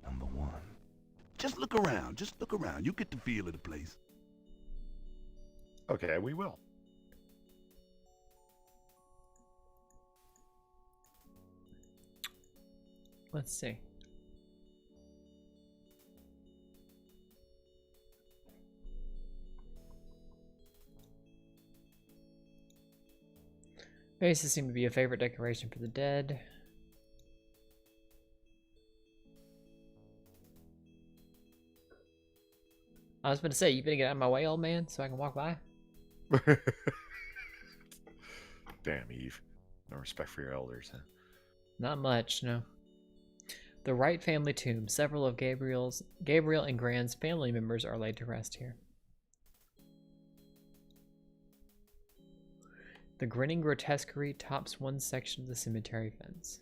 #1. Just look around, just look around. You get the feel of the place. Okay, we will. Let's see. Vases seem to be a favorite decoration for the dead. I was going to say, you better get out of my way, old man, so I can walk by. Damn, Eve. No respect for your elders, huh? Not much, no. The Wright family tomb. Several of Gabriel and Grand's family members are laid to rest here. The grinning grotesquerie tops one section of the cemetery fence.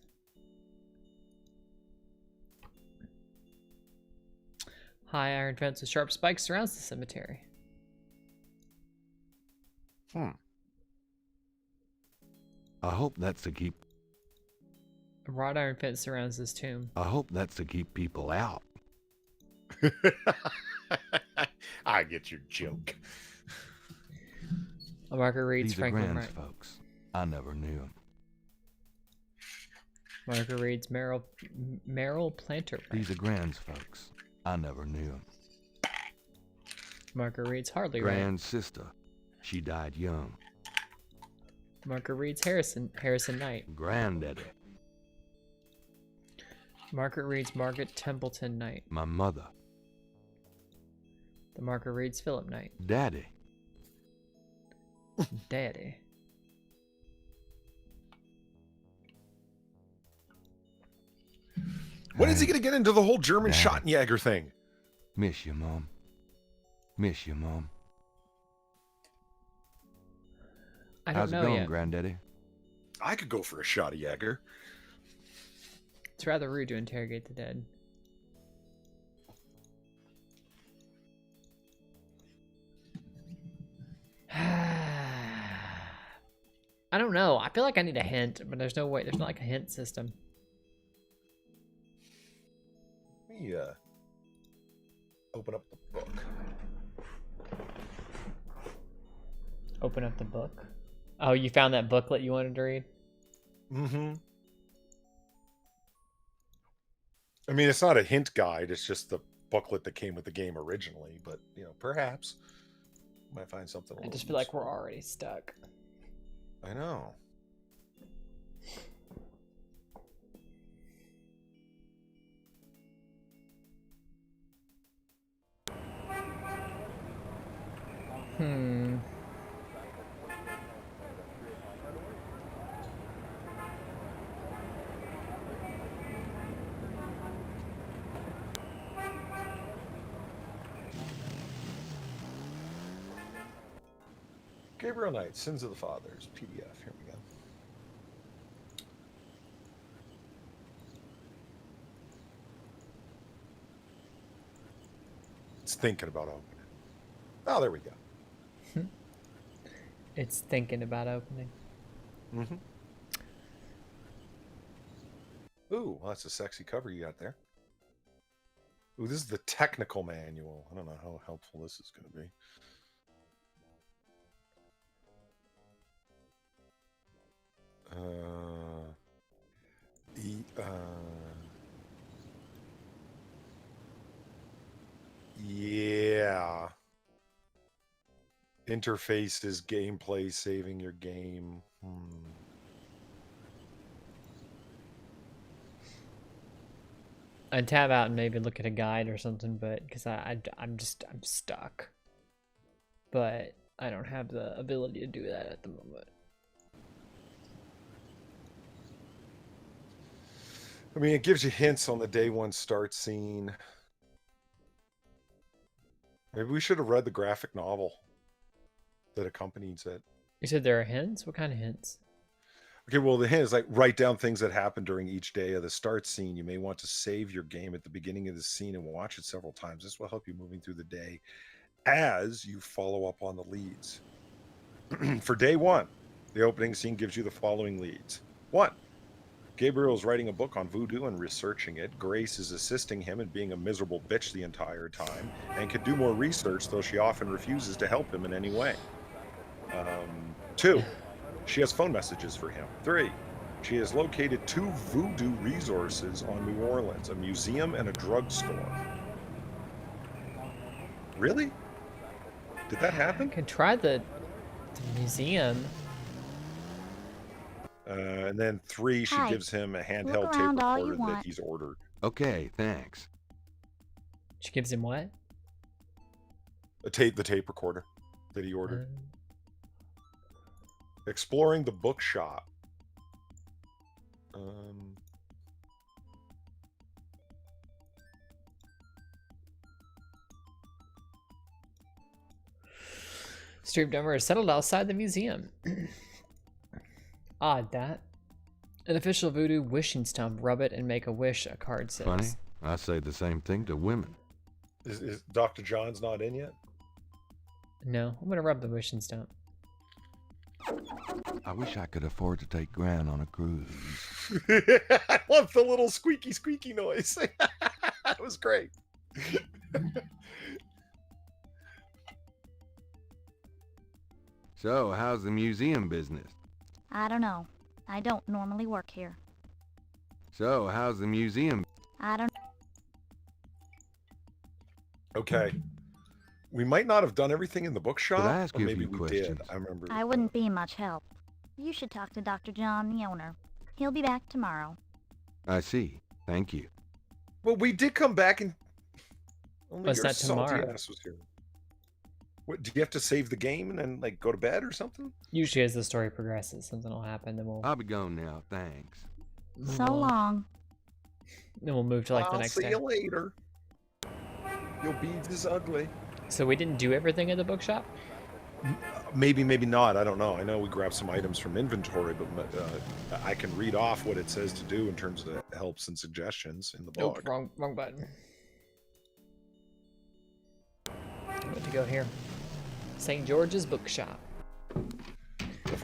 High iron fence with sharp spikes surrounds the cemetery. I hope that's to keep... A wrought iron fence surrounds this tomb. I hope that's to keep people out. I get your joke. A marker reads These are Franklin Grand's Wright. folks. I never knew them. Marker reads Merrill Planter Wright. These are Grand's folks. I never knew them. Marker reads Hardly Wright. Grand's sister. She died young. Marker reads Harrison Knight. Granddaddy. Marker reads Margaret Templeton Knight. My mother. The marker reads Philip Knight. Daddy. Daddy. When is he going to get into the whole German Dad. Schottenjäger thing? Miss you, Mom. Miss you, Mom. I don't How's it know going, yet. Granddaddy? I could go for a shot of Jäger. It's rather rude to interrogate the dead. I don't know. I feel like I need a hint, but there's no way. There's not like a hint system. Let me open up the book. Open up the book. Oh, you found that booklet you wanted to read? Mm-hmm. I mean, it's not a hint guide. It's just the booklet that came with the game originally. But, you know, perhaps might find something. I just feel like we're already stuck. I know. Hmm. Gabriel Knight, Sins of the Fathers, PDF. Here we go. It's thinking about opening. Oh, there we go. It's thinking about opening. Mm-hmm. Ooh, well, that's a sexy cover you got there. Ooh, this is the technical manual. I don't know how helpful this is going to be. Yeah. Interfaces, gameplay, saving your game. I'd tab out and maybe look at a guide or something, but because I'm stuck. But I don't have the ability to do that at the moment. I mean, it gives you hints on the day one start scene. Maybe we should have read the graphic novel that accompanies it. You said there are hints? What kind of hints? Okay, well, the hint is like write down things that happen during each day of the start scene. You may want to save your game at the beginning of the scene and watch it several times. This will help you moving through the day as you follow up on the leads. For day one, the opening scene gives you the following leads. 1. Gabriel is writing a book on voodoo and researching it. Grace is assisting him and being a miserable bitch the entire time and can do more research, though she often refuses to help him in any way. 2. She has phone messages for him. 3. She has located 2 voodoo resources on New Orleans, a museum and a drugstore. Really? Did that happen? I could try the museum. And then 3, she Hi. gives him a handheld Look tape around all you recorder that want. he's ordered. Okay, thanks. She gives him what? The tape recorder that he ordered. Exploring the bookshop. Street Dumber is settled outside the museum. Odd that. An official voodoo wishing stump. Rub it and make a wish, a card says. Funny, I say the same thing to women. Is Dr. John's not in yet? No, I'm gonna rub the wishing stump. I wish I could afford to take Gran on a cruise. I love the little squeaky noise. That was great. So, how's the museum business? I don't know. I don't normally work here. So, how's the museum? I don't... Okay. We might not have done everything in the bookshop, Could I ask or you a maybe few we questions? did. I remember. I wouldn't be much help. You should talk to Dr. John, the owner. He'll be back tomorrow. I see. Thank you. Well, we did come back and only What's your that salty tomorrow? ass was here. What, do you have to save the game and then like go to bed or something? Usually as the story progresses, something will happen, then we'll I'll be gone now, thanks. move So on. long. Then we'll move to like the I'll next see day. you later. You'll be this ugly. So we didn't do everything at the bookshop? Maybe, maybe not. I don't know. I know we grabbed some items from inventory, but I can read off what it says to do in terms of helps and suggestions in the book. Nope, wrong button. What to go here? St. George's Bookshop.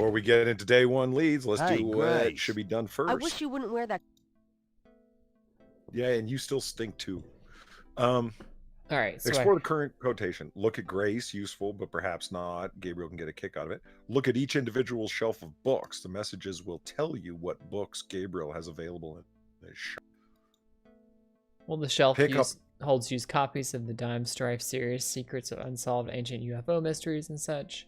Before we get into day one leads, let's Hey, do what Grace. should be done I first. wish you wouldn't wear that. Yeah, and you still stink too. All right. So Explore the current quotation. Look at Grace, useful, but perhaps not. Gabriel can get a kick out of it. Look at each individual shelf of books. The messages will tell you what books Gabriel has available in his shelf. well, the shelf Pick up. holds used copies of the Dime Strife series, secrets of unsolved ancient UFO mysteries and such.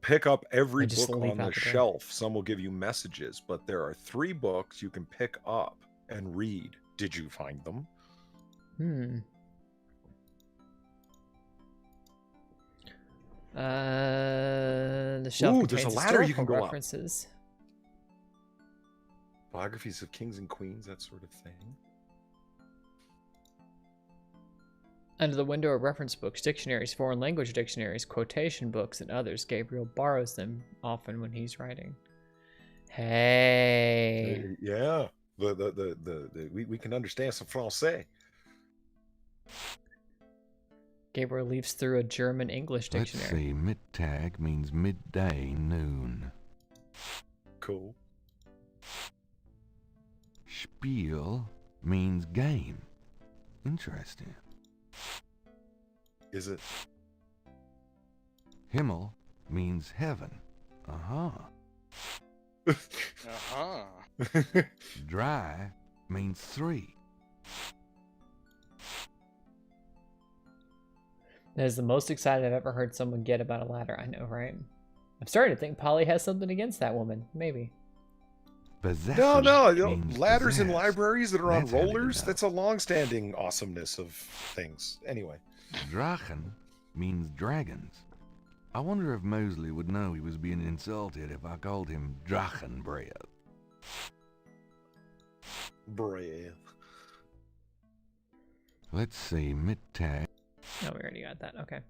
Pick up every I just book leave on the out the door. shelf. Some will give you messages, but there are 3 books you can pick up and read. Did you find them? The shelf Ooh, there's contains a ladder you can historical go up. references. Biographies of kings and queens, that sort of thing. Under the window are reference books, dictionaries, foreign language dictionaries, quotation books, and others. Gabriel borrows them often when he's writing. Hey. Yeah. We can understand some Francais. Gabriel leaves through a German-English Let's dictionary. see, Mittag means midday, noon. Cool. Spiel means game. Interesting. Is it? Himmel means heaven. Uh-huh. Uh-huh. Dry means 3. That is the most excited I've ever heard someone get about a ladder. I know, right? I'm starting to think Polly has something against that woman. Maybe. No, means ladders in possess. libraries that are on That's how you rollers, know. that's a long-standing awesomeness of things. Anyway. Drachen means dragons. I wonder if Mosley would know he was being insulted if I called him Drachenbreath. Breath. Let's see, Mittag. No, we already got that. Okay.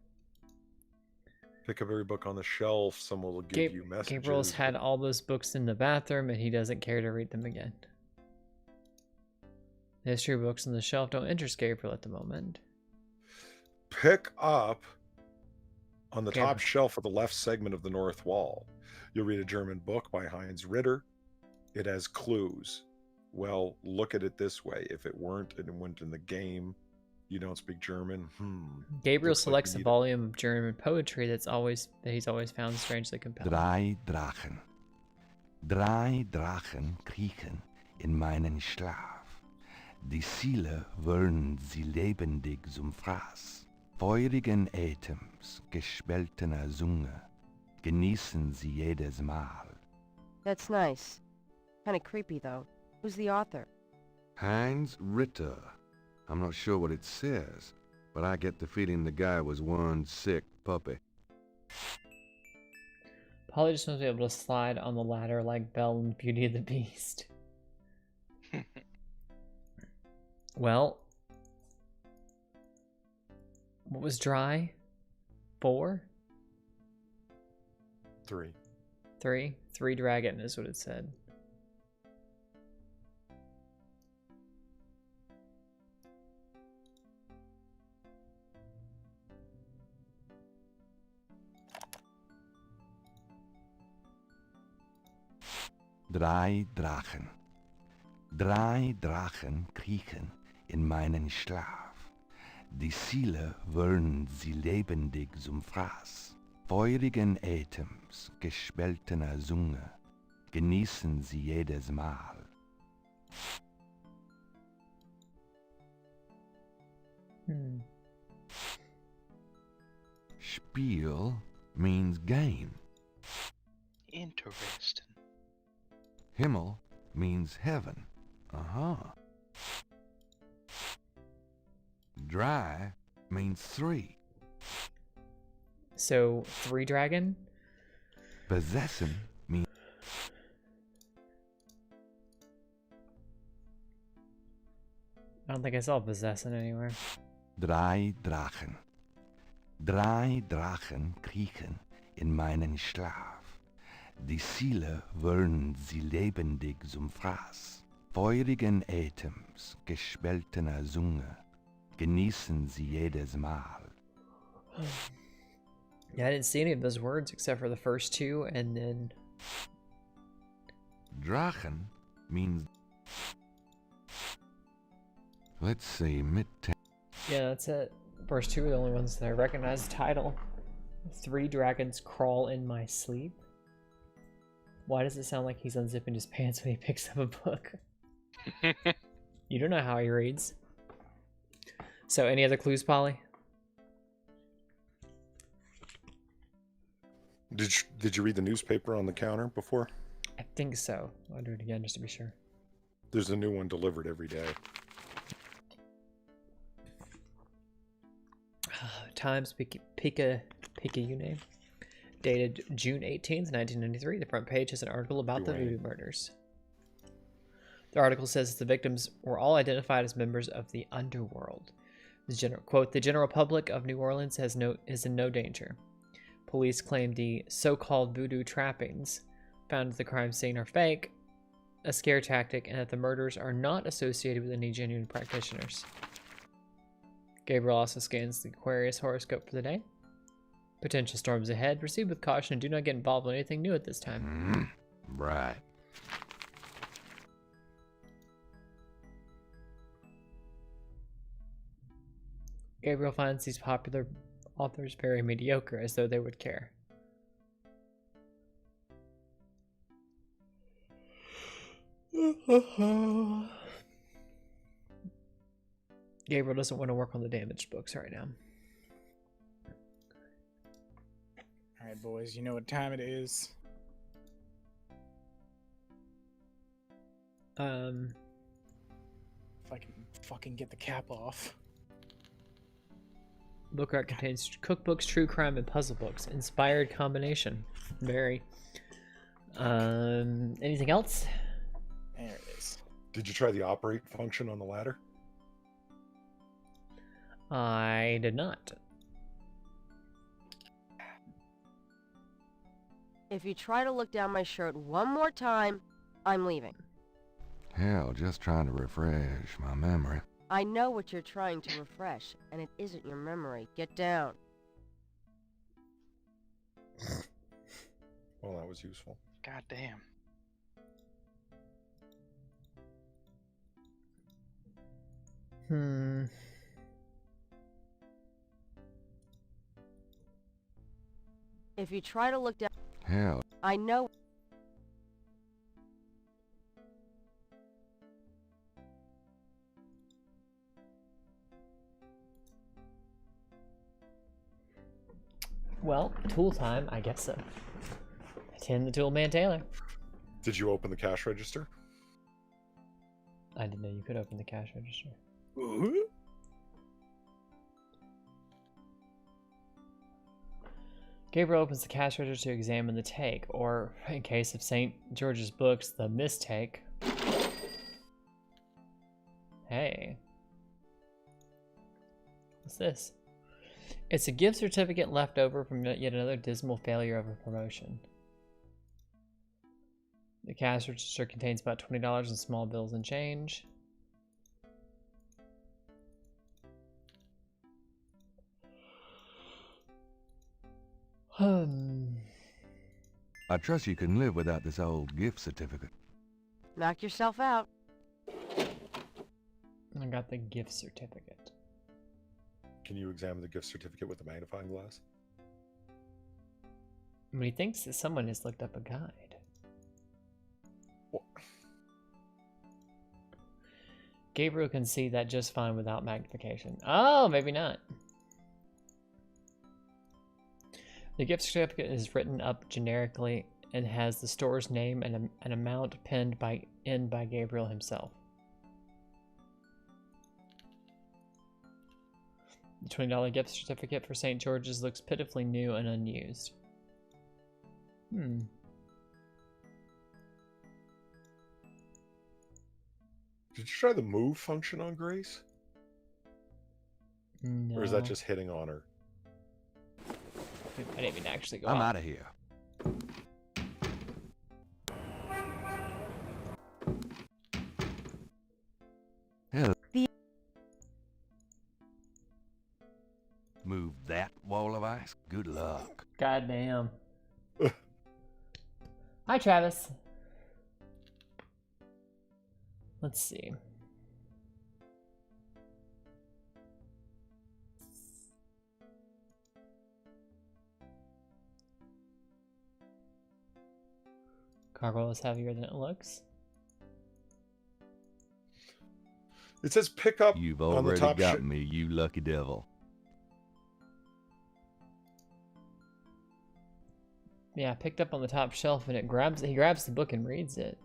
Pick up every book on the shelf. Someone will give you messages. Gabriel's had all those books in the bathroom, and he doesn't care to read them again. The history books on the shelf don't interest Gabriel at the moment. Pick up on the Okay. top shelf of the left segment of the north wall. You'll read a German book by Heinz Ritter. It has clues. Well, look at it this way. If it weren't and it went in the game, you don't speak German. Gabriel Looks like selects we a need volume of German poetry that he's always found strangely compelling. 3 Drachen. 3 Drachen kriechen in meinen Schlaf. Die Ziele wollen sie lebendig zum Fraß. Feurigen Atems, gespaltener Zunge, genießen sie jedes Mal. That's nice. Kinda creepy, though. Who's the author? Heinz Ritter. I'm not sure what it says, but I get the feeling the guy was one sick puppy. Polly just wants to be able to slide on the ladder like Belle in Beauty and the Beast. Well, what was dry? 4? 3. 3? 3 dragon is what it said. Drei Drachen. 3 Drachen kriechen in meinen Schlaf. Die Ziele wollen sie lebendig zum Fraß. Feurigen Atems, gespaltener Zunge, genießen sie jedes Mal. Spiel means game. Interesting. Himmel means heaven. Uh-huh. Dry means 3. So 3 dragon? Besessen means... I don't think I saw possessing anywhere. 3 Drachen. 3 Drachen kriechen in meinen Schlaf. Die Ziele wollen sie lebendig zum Fraß. Feurigen Atems, gespaltener Zunge, genießen sie jedes Mal. Yeah, I didn't see any of those words except for the first two, and then... Drachen means... Let's see, Yeah, that's it. First two are the only ones that I recognize the title. 3 dragons crawl in my sleep. Why does it sound like he's unzipping his pants when he picks up a book? You don't know how he reads. So, any other clues, Polly? Did you read the newspaper on the counter before? I think so. I'll do it again just to be sure. There's a new one delivered every day. Times Picayune, dated June 18th, 1993. The front page has an article about the voodoo murders. The article says the victims were all identified as members of the underworld. The general public of New Orleans is in no danger. Police claim the so-called voodoo trappings found at the crime scene are fake, a scare tactic, and that the murders are not associated with any genuine practitioners. Gabriel also scans the Aquarius horoscope for the day. Potential storms ahead. Proceed with caution and do not get involved in anything new at this time. Right. Gabriel finds these popular authors very mediocre, as though they would care. Gabriel doesn't want to work on the damaged books right now. Alright, boys, you know what time it is. If I can fucking get the cap off. Book art contains cookbooks, true crime, and puzzle books. Inspired combination. Very. Anything else? There it is. Did you try the operate function on the ladder? I did not. If you try to look down my shirt one more time, I'm leaving. Hell, just trying to refresh my memory. I know what you're trying to refresh, and it isn't your memory. Get down. Well, that was useful. God damn. If you try to look down... Hell. I know... Well, tool time, I guess so. Attend the tool man Taylor. Did you open the cash register? I didn't know you could open the cash register. Gabriel opens the cash register to examine the take, or in case of St. George's books, the mistake. Hey. What's this? It's a gift certificate left over from yet another dismal failure of a promotion. The cash register contains about $20 in small bills and change. I trust you can live without this old gift certificate. Knock yourself out. I got the gift certificate. Can you examine the gift certificate with a magnifying glass? But he thinks that someone has looked up a guide. What? Gabriel can see that just fine without magnification. Oh, maybe not. The gift certificate is written up generically and has the store's name and an amount penned in by Gabriel himself. The $20 gift certificate for St. George's looks pitifully new and unused. Did you try the move function on Grace? No. Or is that just hitting on her? I didn't even actually go I'm out of here. Hell. Move that wall of ice? Good luck. Goddamn. Hi, Travis. Let's see. Cargo is heavier than it looks. It says pick up You've on the already top. got me, you lucky devil. Yeah, picked up on the top shelf, and he grabs the book and reads it.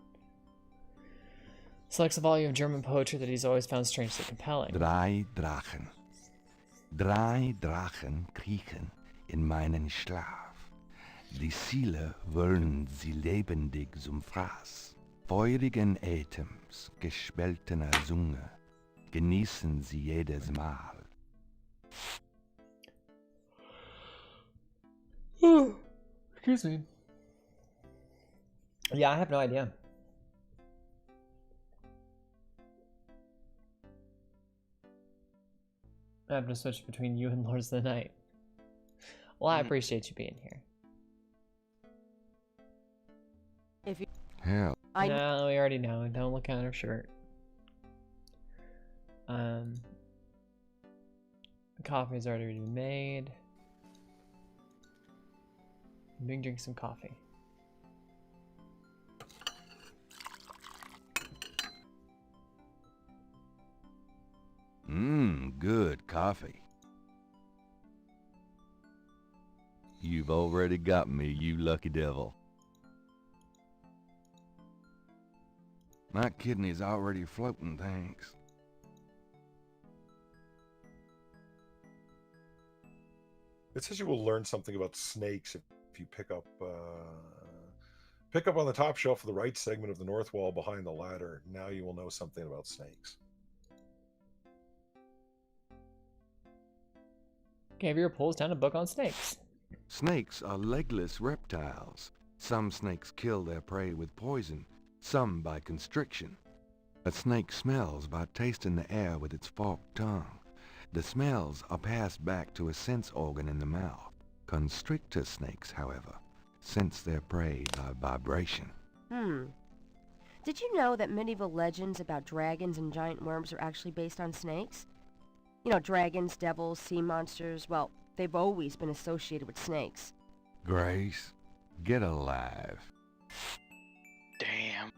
Selects a volume of German poetry that he's always found strangely compelling. Drei Drachen. Drei Drachen kriechen in meinen Schlaf. Die Ziele wollen sie lebendig zum Fraß. Feurigen Atems, gespaltener Zunge, genießen sie jedes Mal. Excuse me. Yeah, I have no idea. I have to switch between you and Lords of the Night. Well, I appreciate you being here. If you... Hell. No, we already know. Don't look at her shirt. The coffee's already been made. I'm gonna drink some coffee. Good coffee. You've already got me, you lucky devil. My kidney's already floating, thanks. It says you will learn something about snakes if you pick up on the top shelf of the right segment of the north wall behind the ladder. Now you will know something about snakes. Gabriel pulls down a book on snakes. Snakes are legless reptiles. Some snakes kill their prey with poison, some by constriction. A snake smells by tasting the air with its forked tongue. The smells are passed back to a sense organ in the mouth. Constrictor snakes, however, sense their prey by vibration. Did you know that medieval legends about dragons and giant worms are actually based on snakes? You know, dragons, devils, sea monsters, well, they've always been associated with snakes. Grace, get alive. Damn.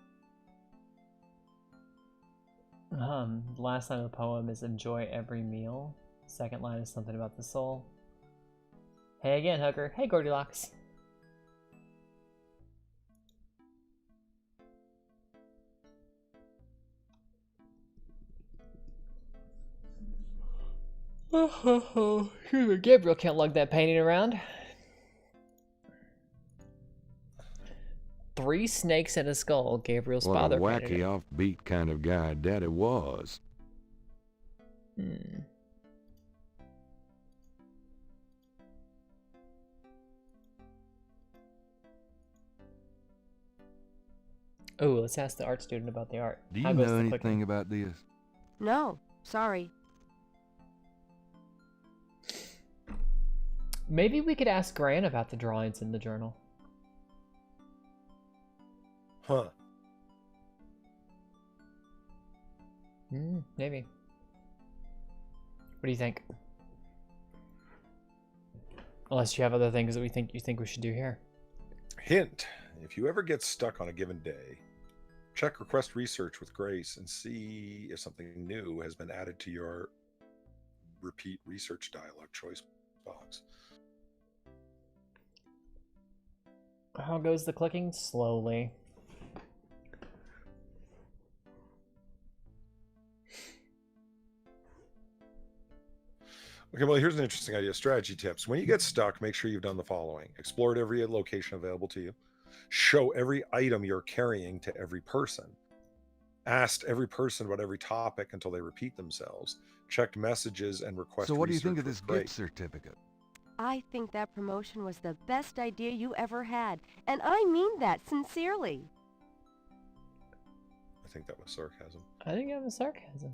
The last line of the poem is enjoy every meal. Second line is something about the soul. Hey again, Hooker. Hey, Goldilocks. Gabriel can't lug that painting around. 3 snakes and a skull. Gabriel's What father a wacky, painted it. offbeat kind of guy Daddy was. Oh, let's ask the art student about the art. Do you How goes know the anything clicking? about this? No, sorry. Maybe we could ask Gran about the drawings in the journal. Huh. Maybe. What do you think? Unless you have other things that you think we should do here. Hint: if you ever get stuck on a given day, check request research with Grace and see if something new has been added to your repeat research dialog choice box. How goes the clicking? Slowly. Okay, well, here's an interesting idea. Strategy tips. When you get stuck, make sure you've done the following. Explored every location available to you. Show every item you're carrying to every person. Asked every person about every topic until they repeat themselves. Checked messages and request So what do you think of research this with gift Grace. certificate? I think that promotion was the best idea you ever had, and I mean that sincerely. I think that was sarcasm. I think that was sarcasm.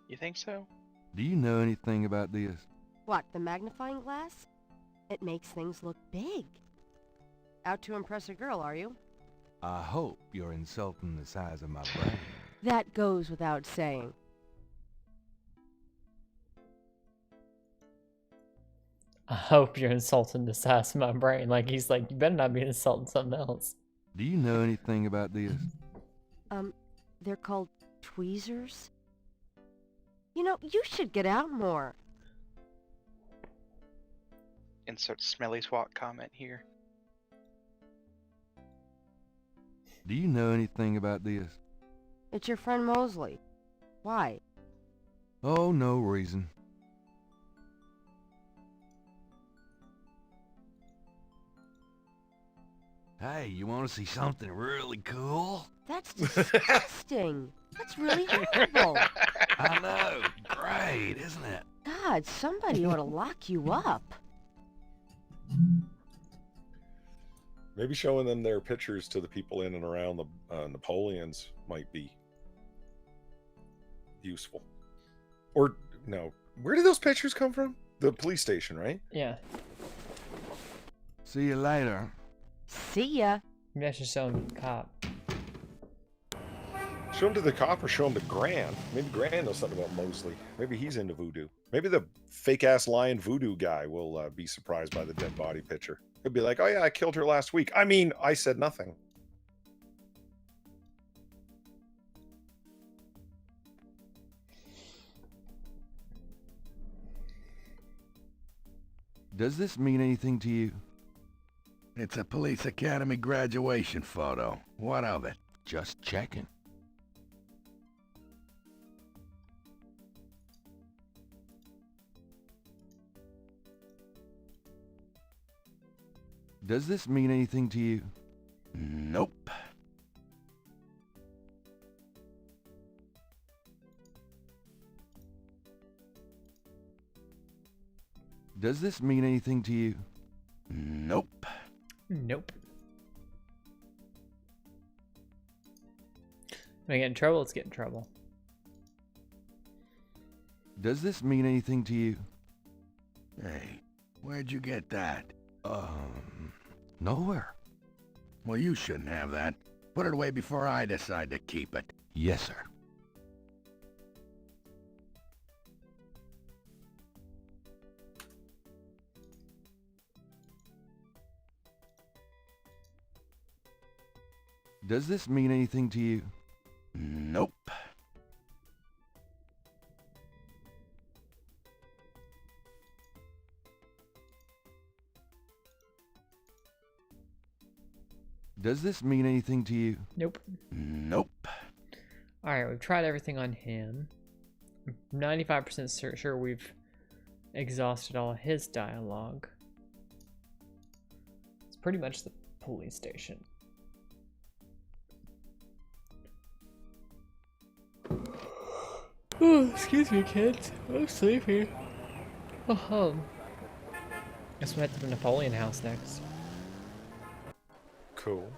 You think so? Do you know anything about this? What, the magnifying glass? It makes things look big. Out to impress a girl, are you? I hope you're insulting the size of my brain. That goes without saying. I hope you're insulting the size of my brain. Like, he's like, you better not be insulting something else. Do you know anything about this? They're called tweezers? You know, you should get out more. Insert smelly swat comment here. Do you know anything about this? It's your friend Mosley. Why? Oh, no reason. Hey, you want to see something really cool? That's disgusting. That's really horrible. I know. Great, isn't it? God, somebody ought to lock you up. Maybe showing them their pictures to the people in and around the Napoleons might be useful. Or, no. Where did those pictures come from? The police station, right? Yeah. See you later. See ya. Maybe I should show him the cop. Show him to the cop or show him to Gran. Maybe Gran knows something about Mosley. Maybe he's into voodoo. Maybe the fake-ass lion voodoo guy will be surprised by the dead body picture. He'll be like, oh yeah, I killed her last week. I mean, I said nothing. Does this mean anything to you? It's a police academy graduation photo. What of it? Just checking. Does this mean anything to you? Nope. Does this mean anything to you? Nope. Nope. When I get in trouble, let's get in trouble. Does this mean anything to you? Hey, where'd you get that? Nowhere. Well, you shouldn't have that. Put it away before I decide to keep it. Yes, sir. Does this mean anything to you? Nope. Does this mean anything to you? Nope. Nope. Alright, we've tried everything on him. I'm 95% sure we've exhausted all of his dialogue. It's pretty much the police station. Oh, excuse me, kids. I'm sleepy. Oh, guess we'll head to the Napoleon house next. Cool.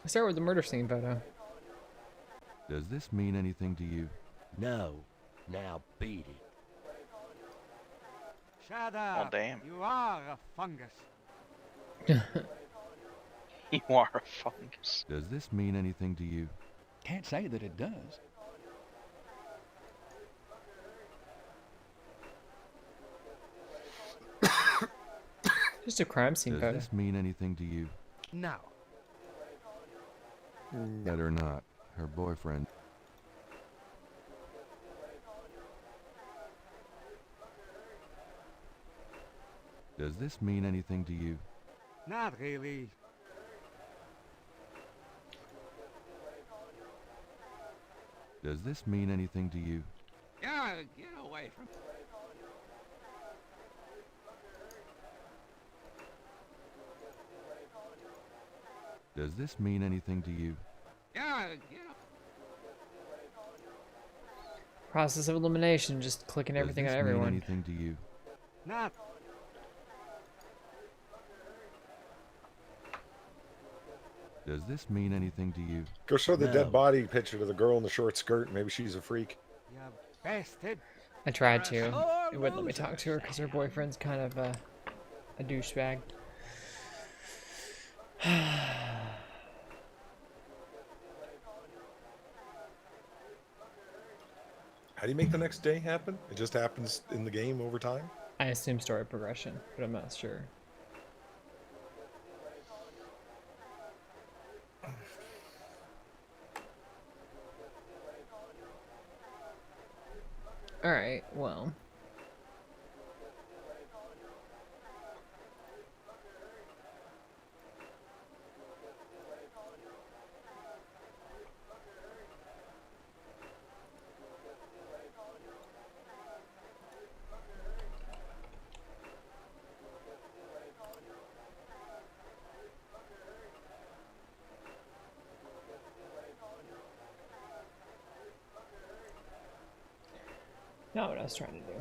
Let's start with the murder scene photo. Does this mean anything to you? No. Now beat it. Shut up. Oh, damn. You are a fungus. You are a fungus. Does this mean anything to you? Can't say that it does. Just a crime scene Does photo. this mean anything to you? No. Better not. Her boyfriend. Does this mean anything to you? Not really. Does this mean anything to you? Yeah, get away from... Does this mean anything to you? Yeah, get... Process of elimination, just clicking everything on everyone. Does this mean anything to you? Not... Does this mean anything to you? Go show the No. dead body picture to the girl in the short skirt. Maybe she's a freak. You bastard. I tried to. It wouldn't let me talk to her because her boyfriend's kind of a douchebag. How do you make the next day happen? It just happens in the game over time? I assume story progression, but I'm not sure. Alright, well. Not what I was trying to do.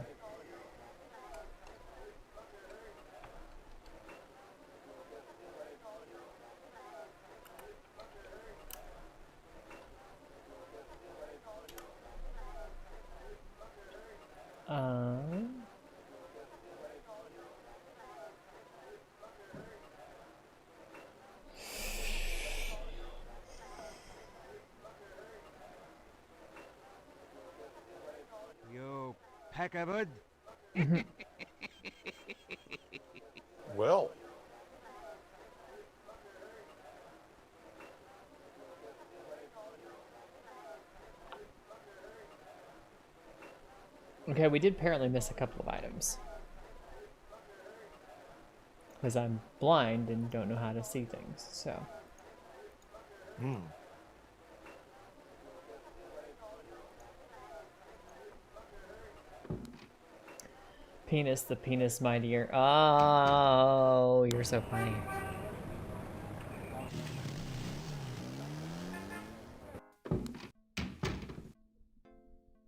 You pack a bud. Well. Okay, we did apparently miss a couple of items. Because I'm blind and don't know how to see things, so. Penis, the penis, my dear. Oh, you're so funny.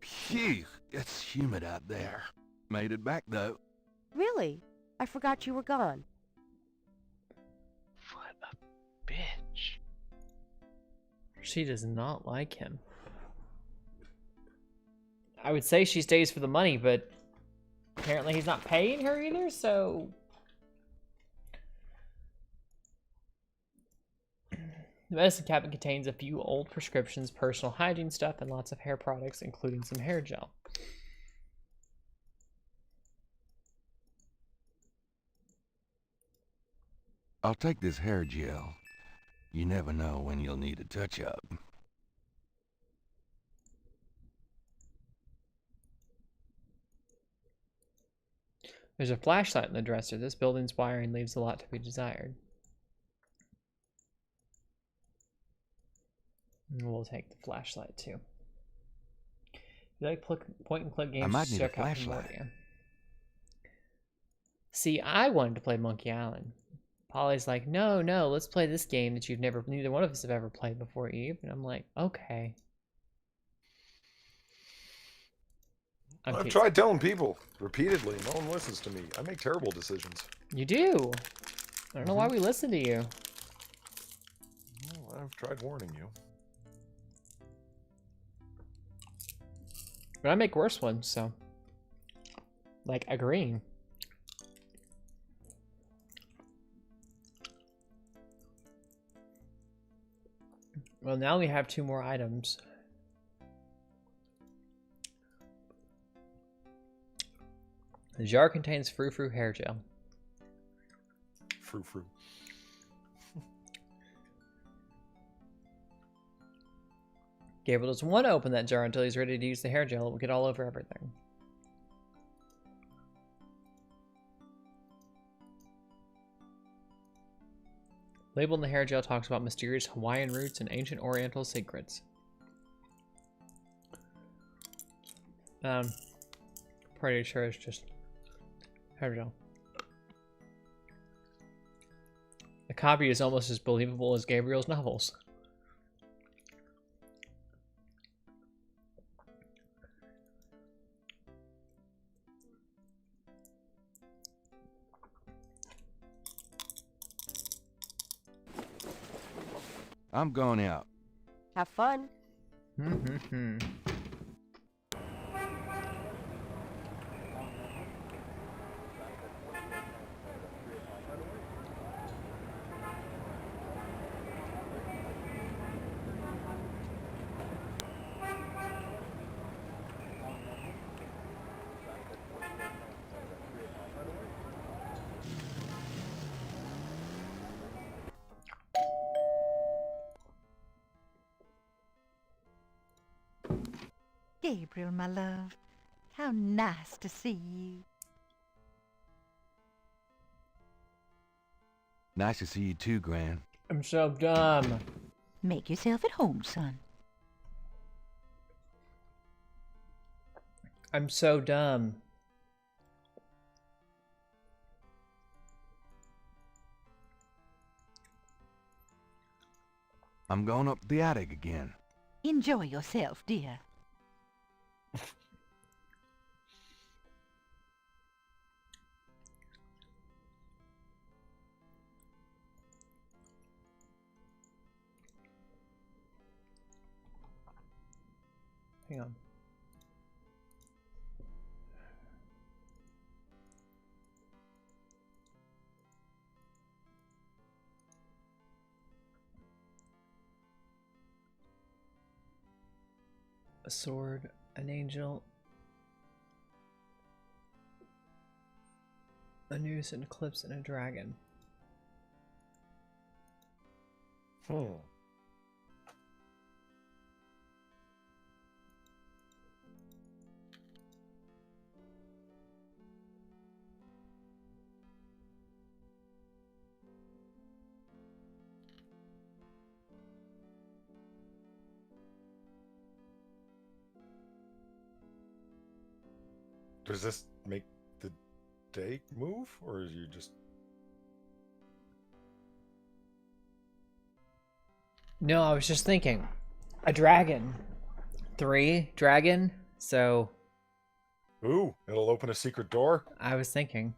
Phew, it's humid out there. Made it back though. Really? I forgot you were gone. What a bitch. She does not like him. I would say she stays for the money, but apparently he's not paying her either, so... The medicine cabinet contains a few old prescriptions, personal hygiene stuff, and lots of hair products, including some hair gel. I'll take this hair gel. You never know when you'll need a touch-up. There's a flashlight in the dresser. This building's wiring leaves a lot to be desired. And we'll take the flashlight too. If you like point-and-click games, I might need a check out flashlight. Memoria. See, I wanted to play Monkey Island. Polly's like, no, let's play this game that neither one of us have ever played before, Eve. And I'm like, okay. I've tried telling people repeatedly. No one listens to me. I make terrible decisions. You do. I don't know why we listen to you. Well, I've tried warning you. But I make worse ones, so. Like agreeing. Well, now we have 2 more items. The jar contains frou-frou hair gel. Frou-frou. Gabriel doesn't want to open that jar until he's ready to use the hair gel. It will get all over everything. Label in the hair gel talks about mysterious Hawaiian roots and ancient Oriental secrets. Pretty sure it's just hair gel. The copy is almost as believable as Gabriel's novels. I'm going out. Have fun. Gabriel, my love, how nice to see you. Nice to see you too, Gran. I'm so dumb. Make yourself at home, son. I'm so dumb. I'm going up the attic again. Enjoy yourself, dear. Hang on. A sword, an angel, a noose, an eclipse, and a dragon. Does this make the day move, or is you just... No, I was just thinking. A dragon. 3 dragon, so... Ooh, it'll open a secret door. I was thinking.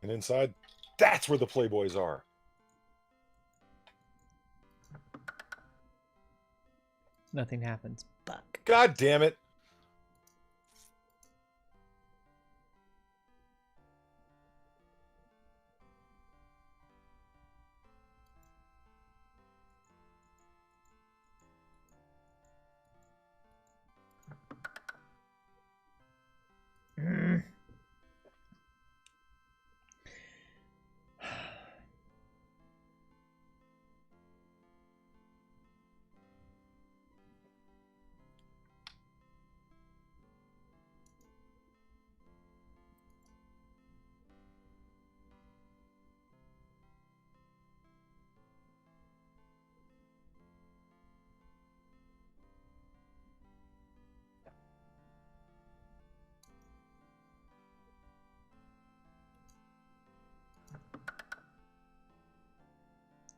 And inside, that's where the Playboys are. Nothing happens. Fuck. God damn it.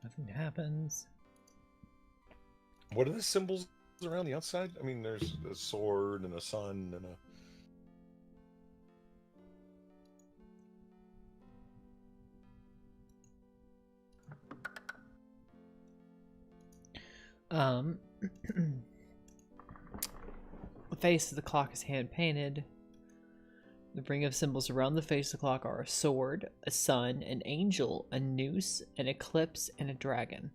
Nothing happens. What are the symbols around the outside? I mean, there's a sword and a sun and a... The face of the clock is hand painted. The ring of symbols around the face of the clock are a sword, a sun, an angel, a noose, an eclipse, and a dragon.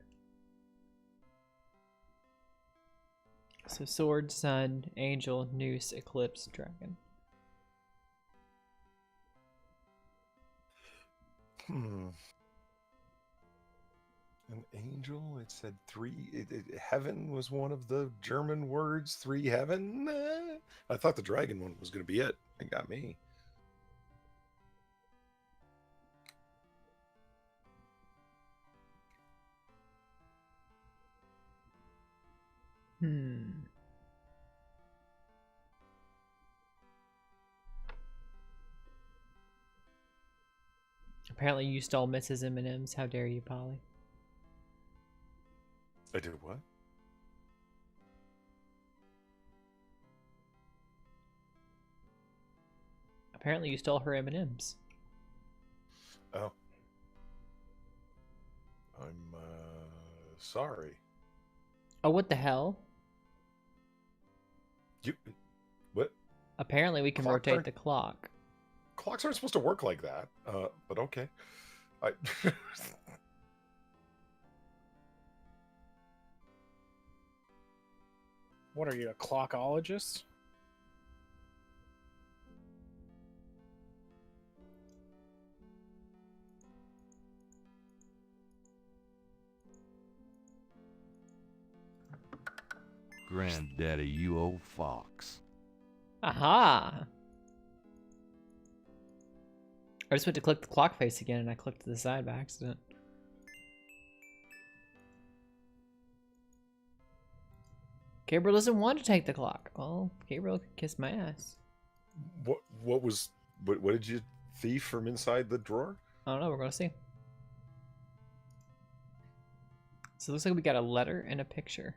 So sword, sun, angel, noose, eclipse, dragon. An angel? It said 3... heaven was one of the German words. 3 heaven? I thought the dragon one was going to be it. It got me. Apparently you stole Mrs. M&M's. How dare you, Polly? I did what? Apparently you stole her M&M's. Oh. I'm, sorry. Oh, what the hell? What? Apparently we can rotate the clock. Clocks aren't supposed to work like that. But okay. What are you, a clockologist? Granddaddy, you old fox. Aha! I just went to click the clock face again and I clicked to the side by accident. Gabriel doesn't want to take the clock. Well, Gabriel could kiss my ass. What did you thief from inside the drawer? I don't know, we're gonna see. So it looks like we got a letter and a picture.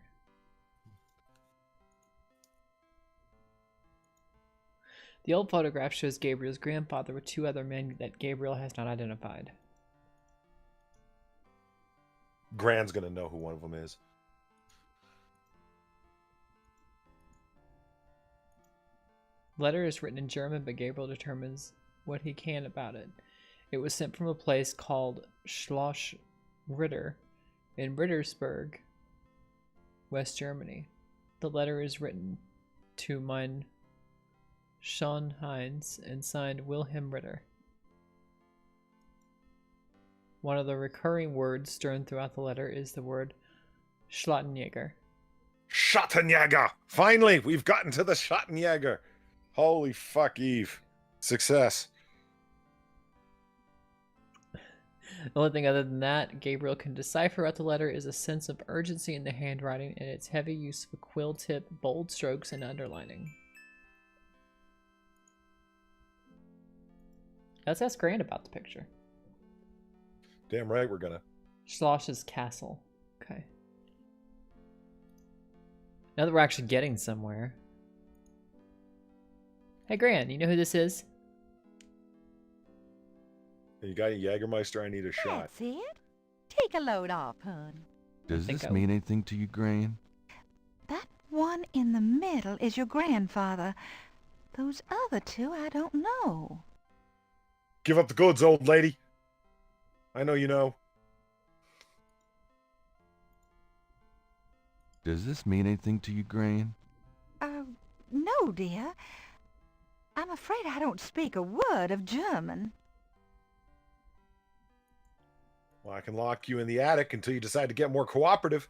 The old photograph shows Gabriel's grandfather with 2 other men that Gabriel has not identified. Gran's gonna know who one of them is. The letter is written in German, but Gabriel determines what he can about it. It was sent from a place called Schloss Ritter in Rittersburg, West Germany. The letter is written to mein Sean Heinz and signed Wilhelm Ritter. One of the recurring words strewn throughout the letter is the word Schottenjäger. Schottenjäger! Finally, we've gotten to the Schottenjäger. Holy fuck, Eve. Success. The only thing other than that Gabriel can decipher out the letter is a sense of urgency in the handwriting and its heavy use of a quill tip, bold strokes, and underlining. Let's ask Grant about the picture. Damn right we're gonna. Schloss's castle. Okay. Now that we're actually getting somewhere. Hey Grant, you know who this is? You got a Jägermeister? I need a shot. That's it. Take a load off, hun. Does this mean anything to you, Gran? That one in the middle is your grandfather. Those other 2, I don't know. Give up the goods, old lady. I know you know. Does this mean anything to you, Gran? No, dear. I'm afraid I don't speak a word of German. Well, I can lock you in the attic until you decide to get more cooperative.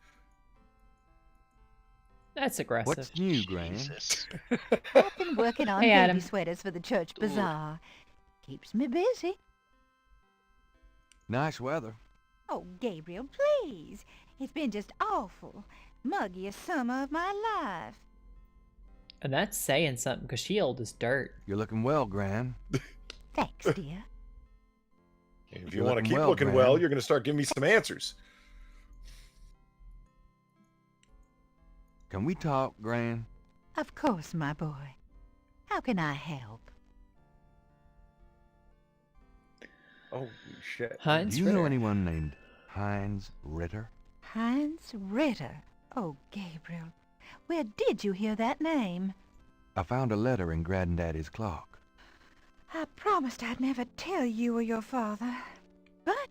That's aggressive. What's new, Gran? I've been working on Hey, baby Adam. sweaters for the church bazaar. Keeps me busy. Nice weather. Oh, Gabriel, please. It's been just awful. Muggiest summer of my life. And that's saying something, because she old as dirt. You're looking well, Gran. Thanks, dear. If you want to keep looking well, you're going to start giving me some answers. Can we talk, Gran? Of course, my boy. How can I help? Oh, shit. Heinz Do you Ritter. know anyone named Heinz Ritter? Heinz Ritter. Oh, Gabriel. Where did you hear that name? I found a letter in Granddaddy's clock. I promised I'd never tell you or your father. But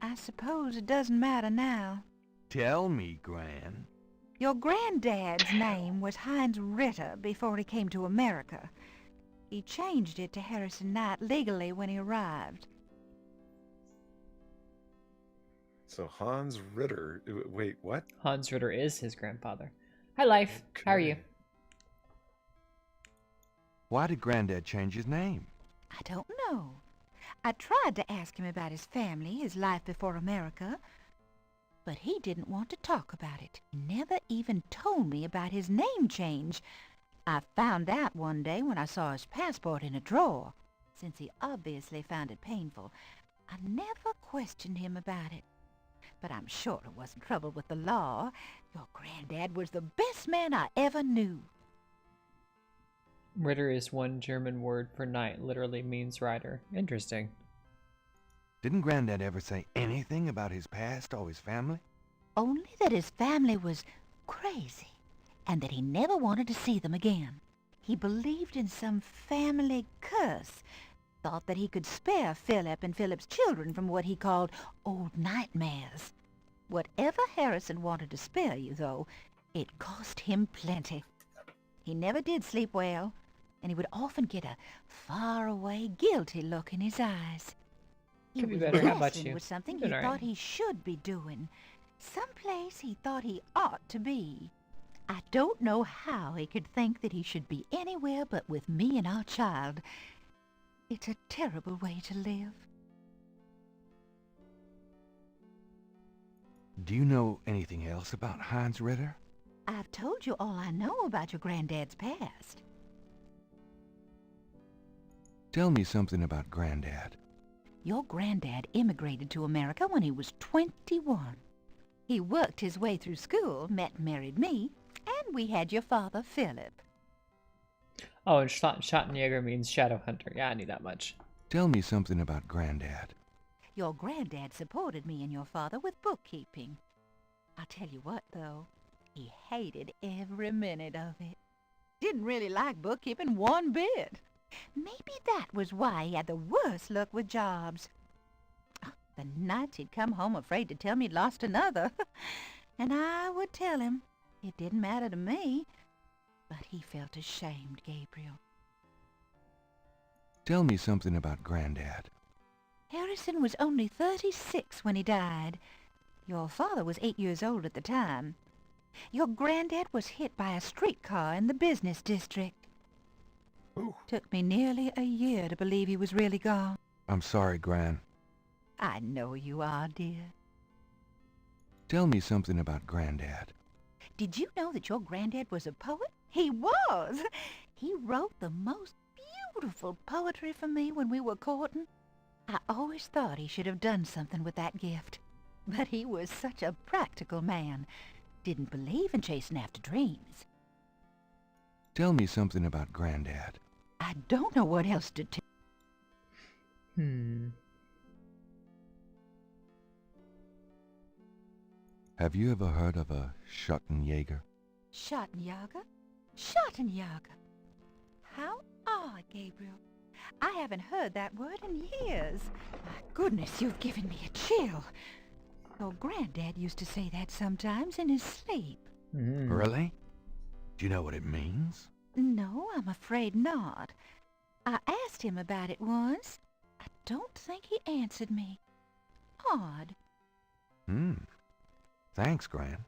I suppose it doesn't matter now. Tell me, Gran. Your granddad's name was Heinz Ritter before he came to America. He changed it to Harrison Knight legally when he arrived. So Hans Ritter. Wait, what? Hans Ritter is his grandfather. Hi, Life. How are you? Why did Granddad change his name? I don't know. I tried to ask him about his family, his life before America, but he didn't want to talk about it. He never even told me about his name change. I found out one day when I saw his passport in a drawer. Since he obviously found it painful, I never questioned him about it. But I'm sure it wasn't trouble with the law. Your granddad was the best man I ever knew. Ritter is one German word for knight, literally means rider. Interesting. Didn't Granddad ever say anything about his past or his family? Only that his family was crazy, and that he never wanted to see them again. He believed in some family curse, thought that he could spare Philip and Philip's children from what he called old nightmares. Whatever Harrison wanted to spare you, though, it cost him plenty. He never did sleep well, and he would often get a faraway, guilty look in his eyes. He Could be was better. How about wrestling you? with something You've he been all thought right. he should be doing, someplace he thought he ought to be. I don't know how he could think that he should be anywhere but with me and our child. It's a terrible way to live. Do you know anything else about Heinz Ritter? I've told you all I know about your granddad's past. Tell me something about Granddad. Your granddad immigrated to America when he was 21. He worked his way through school, met and married me, and we had your father, Philip. Oh, and Schottenjäger means shadow hunter. Yeah, I knew that much. Tell me something about Granddad. Your granddad supported me and your father with bookkeeping. I'll tell you what, though, he hated every minute of it. Didn't really like bookkeeping one bit. Maybe that was why he had the worst luck with jobs. The nights he'd come home afraid to tell me he'd lost another. And I would tell him. It didn't matter to me. But he felt ashamed, Gabriel. Tell me something about Granddad. Harrison was only 36 when he died. Your father was 8 years old at the time. Your granddad was hit by a streetcar in the business district. Ooh. Took me nearly a year to believe he was really gone. I'm sorry, Gran. I know you are, dear. Tell me something about Granddad. Did you know that your granddad was a poet? He was! He wrote the most beautiful poetry for me when we were courting. I always thought he should have done something with that gift. But he was such a practical man. Didn't believe in chasing after dreams. Tell me something about Granddad. I don't know what else to tell. Have you ever heard of a Schottenjäger? Schottenjäger? Schottenjäger. How odd, Gabriel. I haven't heard that word in years. My goodness, you've given me a chill. Your granddad used to say that sometimes in his sleep. Really? Do you know what it means? No, I'm afraid not. I asked him about it once. I don't think he answered me. Odd. Thanks, Gran.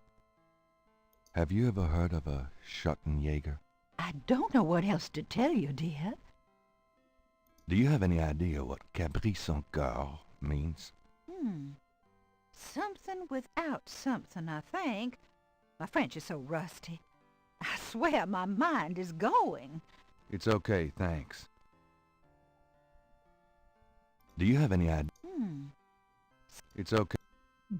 Have you ever heard of a Schottenjäger? I don't know what else to tell you, dear. Do you have any idea what caprice en coeur means? Something without something, I think. My French is so rusty. I swear my mind is going. It's okay, thanks. Do you have any idea? It's okay.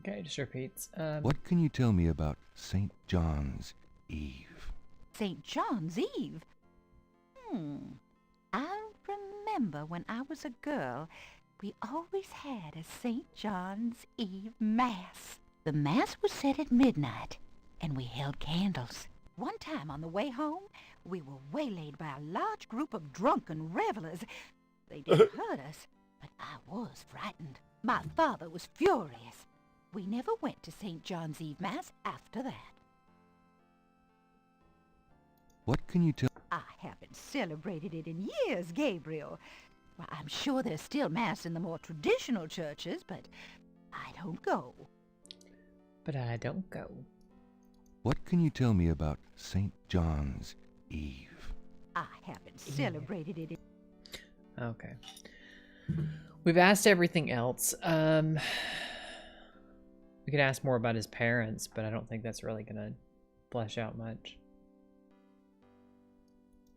Okay, just repeats. What can you tell me about St. John's Eve? St. John's Eve? I remember when I was a girl, we always had a St. John's Eve Mass. The Mass was said at midnight, and we held candles. One time on the way home, we were waylaid by a large group of drunken revelers. They didn't hurt us, but I was frightened. My father was furious. We never went to St. John's Eve Mass after that. What can you tell? I haven't celebrated it in years, Gabriel. Well, I'm sure there's still Mass in the more traditional churches, but I don't go. What can you tell me about St. John's Eve? I haven't celebrated it. Okay. We've asked everything else. We could ask more about his parents, but I don't think that's really gonna flesh out much.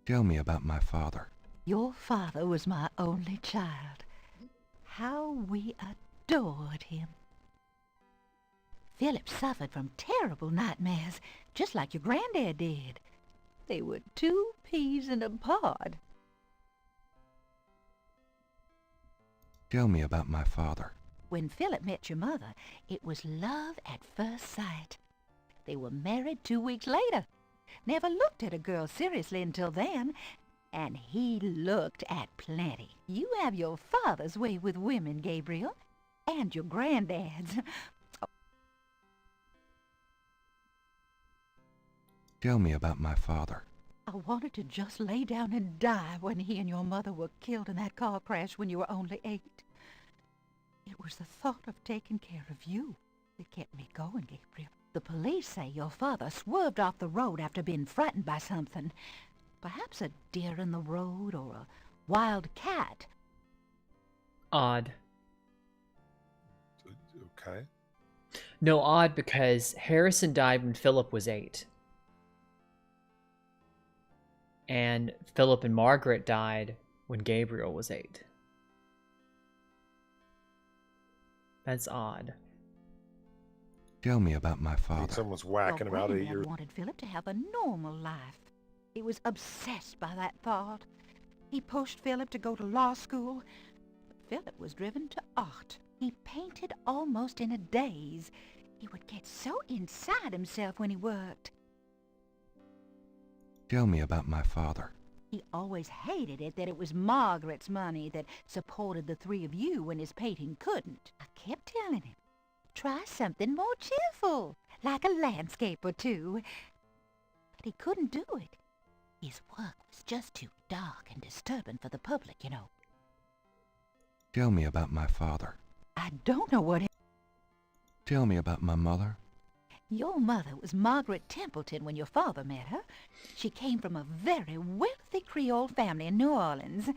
Tell me about my father. Your father was my only child. How we adored him. Philip suffered from terrible nightmares, just like your granddad did. They were 2 peas in a pod. Tell me about my father. When Philip met your mother, it was love at first sight. They were married 2 weeks later. Never looked at a girl seriously until then. And he looked at plenty. You have your father's way with women, Gabriel. And your granddad's. Tell me about my father. I wanted to just lay down and die when he and your mother were killed in that car crash when you were only 8. It was the thought of taking care of you that kept me going, Gabriel. The police say your father swerved off the road after being frightened by something. Perhaps a deer in the road or a wild cat. Odd. Okay. No, odd because Harrison died when Philip was 8. And Philip and Margaret died when Gabriel was 8. That's odd. Tell me about my father. Someone's whacking him out of your... wanted Philip to have a normal life. He was obsessed by that thought. He pushed Philip to go to law school. Philip was driven to art. He painted almost in a daze. He would get so inside himself when he worked. Tell me about my father. He always hated it that it was Margaret's money that supported the 3 of you when his painting couldn't. I kept telling him, try something more cheerful, like a landscape or 2. But he couldn't do it. His work was just too dark and disturbing for the public, you know. Tell me about my father. I don't know what... Tell me about my mother. Your mother was Margaret Templeton when your father met her. She came from a very wealthy Creole family in New Orleans.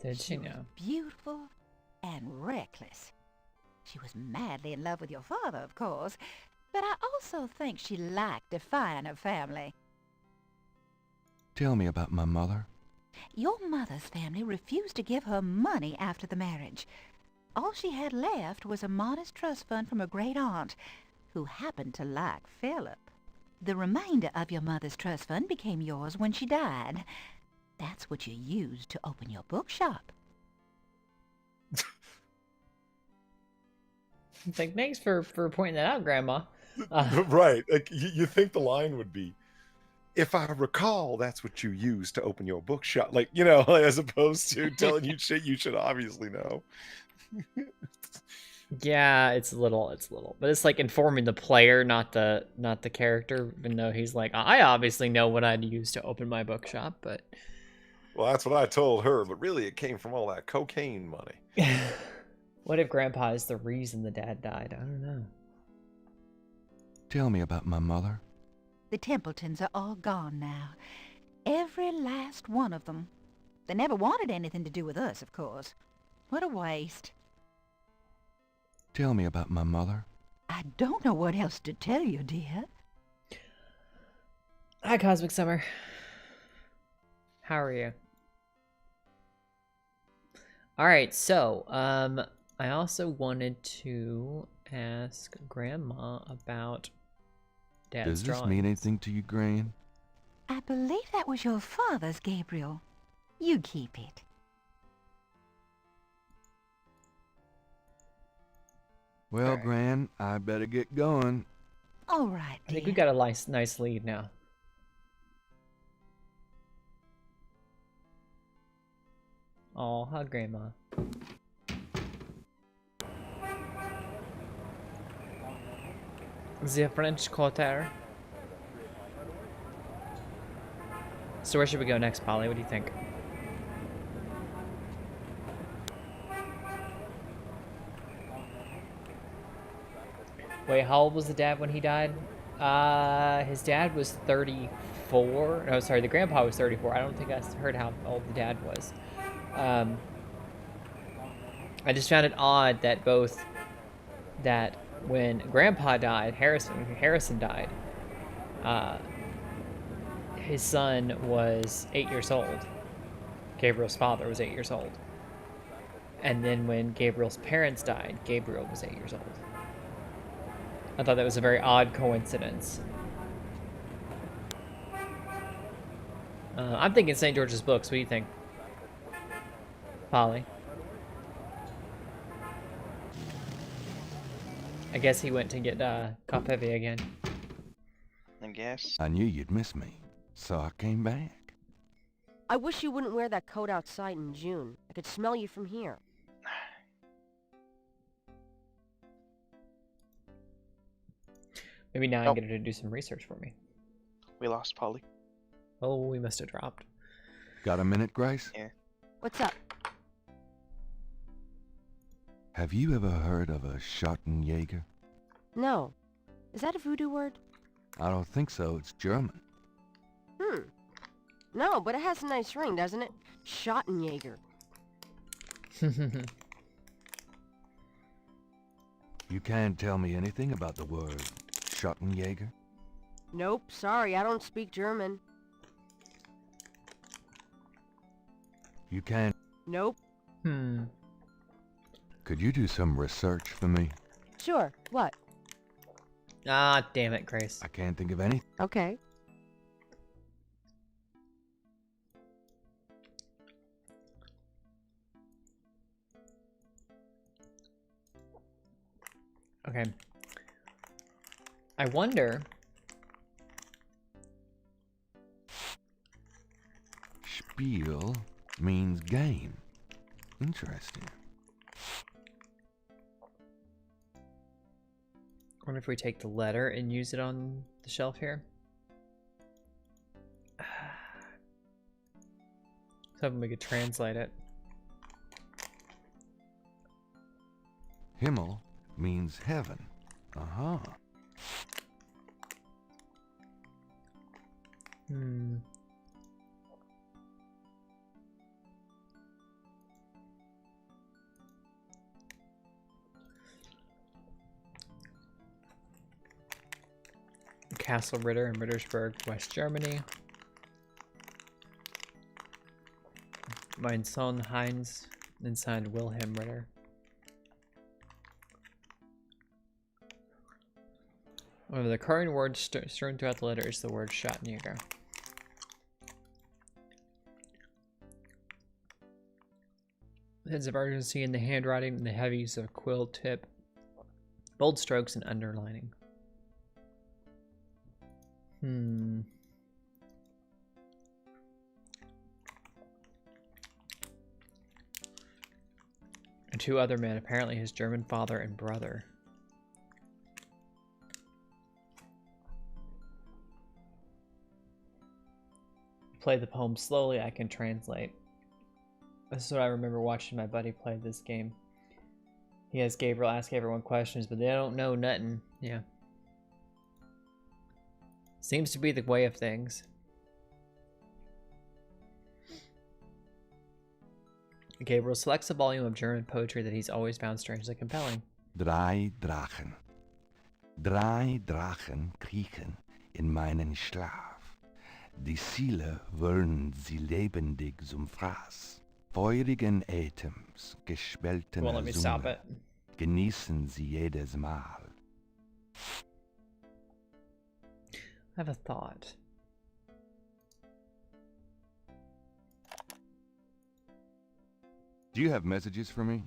Did she know? Was beautiful and reckless. She was madly in love with your father, of course, but I also think she liked defying her family. Tell me about my mother. Your mother's family refused to give her money after the marriage. All she had left was a modest trust fund from a great-aunt, who happened to like Philip. The remainder of your mother's trust fund became yours when she died. That's what you used to open your bookshop. It's like, thanks for pointing that out, Grandma. Right. Like, you think the line would be, if I recall, that's what you used to open your bookshop. Like, you know, as opposed to telling you shit you should obviously know. Yeah, it's a little, but it's like informing the player, not the character. Even though he's like, I obviously know what I'd use to open my bookshop, but well, that's what I told her. But really, it came from all that cocaine money. What if Grandpa is the reason the dad died? I don't know. Tell me about my mother. The Templetons are all gone now. Every last one of them. They never wanted anything to do with us, of course. What a waste. Tell me about my mother. I don't know what else to tell you, dear. Hi, Cosmic Summer. How are you? Alright, so, I also wanted to ask Grandma about Dad's Does this drawings. mean anything to you, Gran? I believe that was your father's, Gabriel. You keep it. Well, Gran, I better get going. All right, I think we got a nice lead now. Oh, hug Grandma. The French Quarter. So where should we go next, Polly? What do you think? Wait, how old was the dad when he died? His dad was 34. No, sorry, the grandpa was 34. I don't think I heard how old the dad was. I just found it odd that that when Grandpa died, Harrison died, his son was 8 years old. Gabriel's father was 8 years old. And then when Gabriel's parents died, Gabriel was 8 years old. I thought that was a very odd coincidence. I'm thinking St. George's Books. What do you think, Polly? I guess he went to get Cop Heavy again. I guess. I knew you'd miss me, so I came back. I wish you wouldn't wear that coat outside in June. I could smell you from here. Maybe now I can get her to do some research for me. We lost Polly. Oh, we must have dropped. Got a minute, Grace? Yeah. What's up? Have you ever heard of a Schottenjäger? No. Is that a voodoo word? I don't think so. It's German. No, but it has a nice ring, doesn't it? Schottenjäger. You can't tell me anything about the word Schottenjäger? Nope, sorry, I don't speak German. You can't... Nope. Could you do some research for me? Sure, what? Ah, damn it, Grace. I can't think of any. Okay. Okay. I wonder... Spiel means game. Interesting. I wonder if we take the letter and use it on the shelf here. So we could translate it. Himmel means heaven. Uh-huh. Castle Ritter in Rittersburg, West Germany. Mein Sohn Heinz, and signed Wilhelm Ritter. One of the recurring words strewn throughout the letter is the word Schottenjäger. Sense of urgency in the handwriting and the heavy use of a quill tip, bold strokes and underlining. And two other men, apparently his German father and brother. Play the poem slowly, I can translate. This is what I remember watching my buddy play this game. He has Gabriel ask everyone questions, but they don't know nothing. Yeah. Seems to be the way of things. Gabriel selects a volume of German poetry that he's always found strangely compelling. Drei Drachen. Drei Drachen kriechen in meinen Schlaf. Die Ziele wollen sie lebendig zum Fraß. Feurigen Atems, gespaltener Well, let me stop Zunge. it. Genießen sie jedes Mal. I have a thought. Do you have messages for me?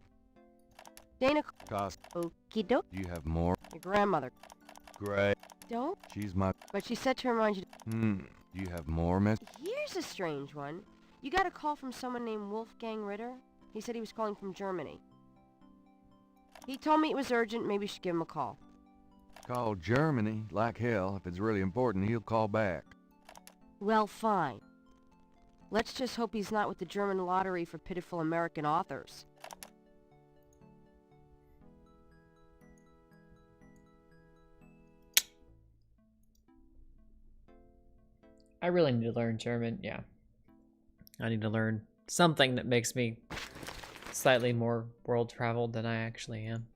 Dana. Cost. Okie doke. Do you have more? Your grandmother. Great. Don't? She's my... But she said to remind you. Do you have more messages? Here's a strange one. You got a call from someone named Wolfgang Ritter? He said he was calling from Germany. He told me it was urgent, maybe you should give him a call. Call Germany. Like hell. If it's really important, he'll call back. Well, fine. Let's just hope he's not with the German lottery for pitiful American authors. I really need to learn German, yeah. I need to learn something that makes me slightly more world traveled than I actually am.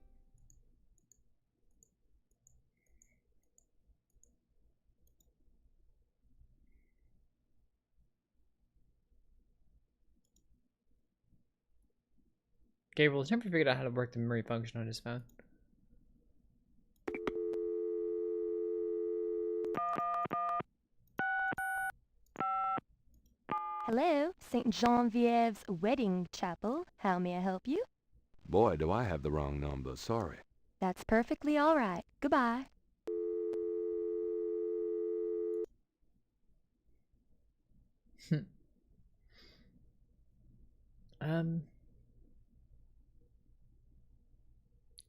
Gabriel has never figured out how to work the memory function on his phone. Hello, St. Genevieve's Wedding Chapel. How may I help you? Boy, do I have the wrong number. Sorry. That's perfectly all right. Goodbye.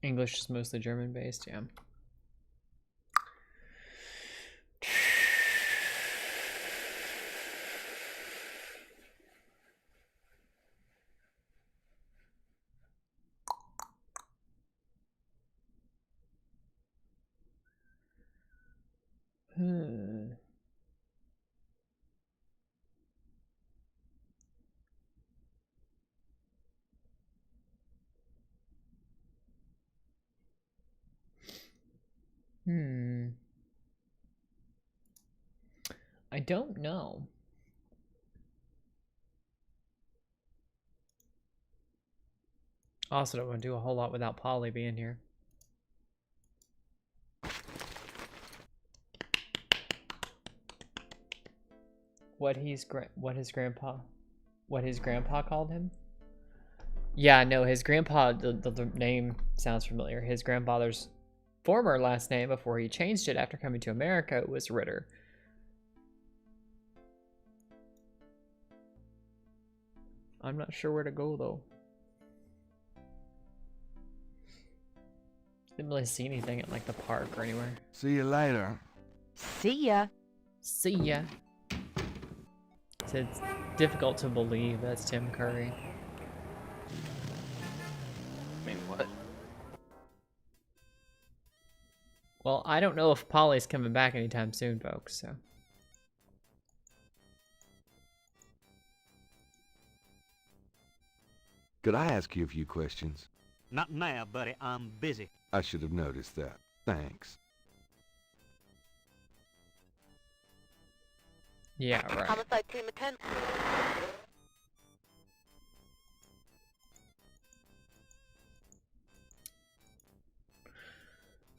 English is mostly German based, yeah. Hmm. I don't know. Also don't want to do a whole lot without Polly being here. What his grandpa called him? Yeah, no, his grandpa, the name sounds familiar. His grandfather's former last name before he changed it after coming to America was Ritter. I'm not sure where to go though. Didn't really see anything at like the park or anywhere. See you later. See ya. See ya. So it's difficult to believe that's Tim Curry. I mean, what? Well, I don't know if Polly's coming back anytime soon, folks, so. Could I ask you a few questions? Not now, buddy. I'm busy. I should have noticed that. Thanks. Yeah, right. Homicide team attend.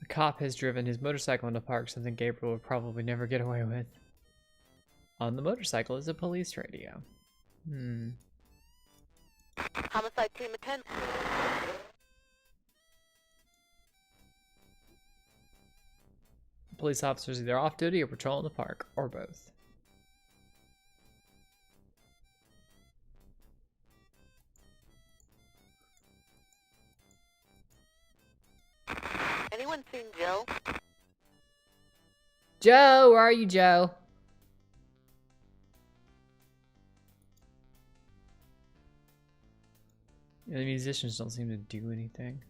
The cop has driven his motorcycle into park, something Gabriel would probably never get away with. On the motorcycle is a police radio. Homicide team attend. Police officers either off duty or patrolling the park, or both. Anyone seen Joe? Joe, where are you, Joe? The musicians don't seem to do anything.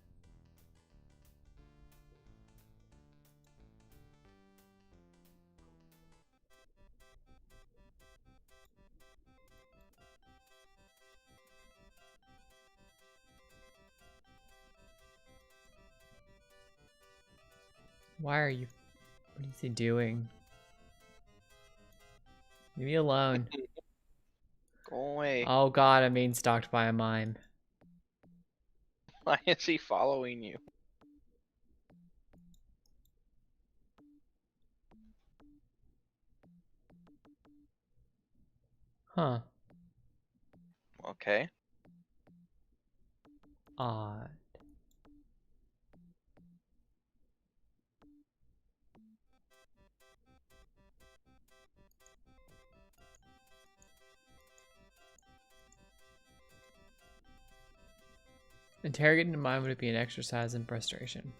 Why are you... What is he doing? Leave me alone. Go away. Oh god, I'm being stalked by a mime. Why is he following you? Huh. Okay. Odd. Interrogating the mind would be an exercise in frustration.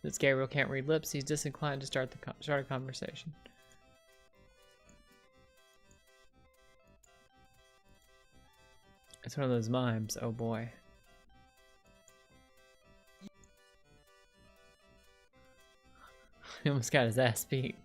Since Gabriel can't read lips, he's disinclined to start a conversation. It's one of those mimes, oh boy. He almost got his ass beat.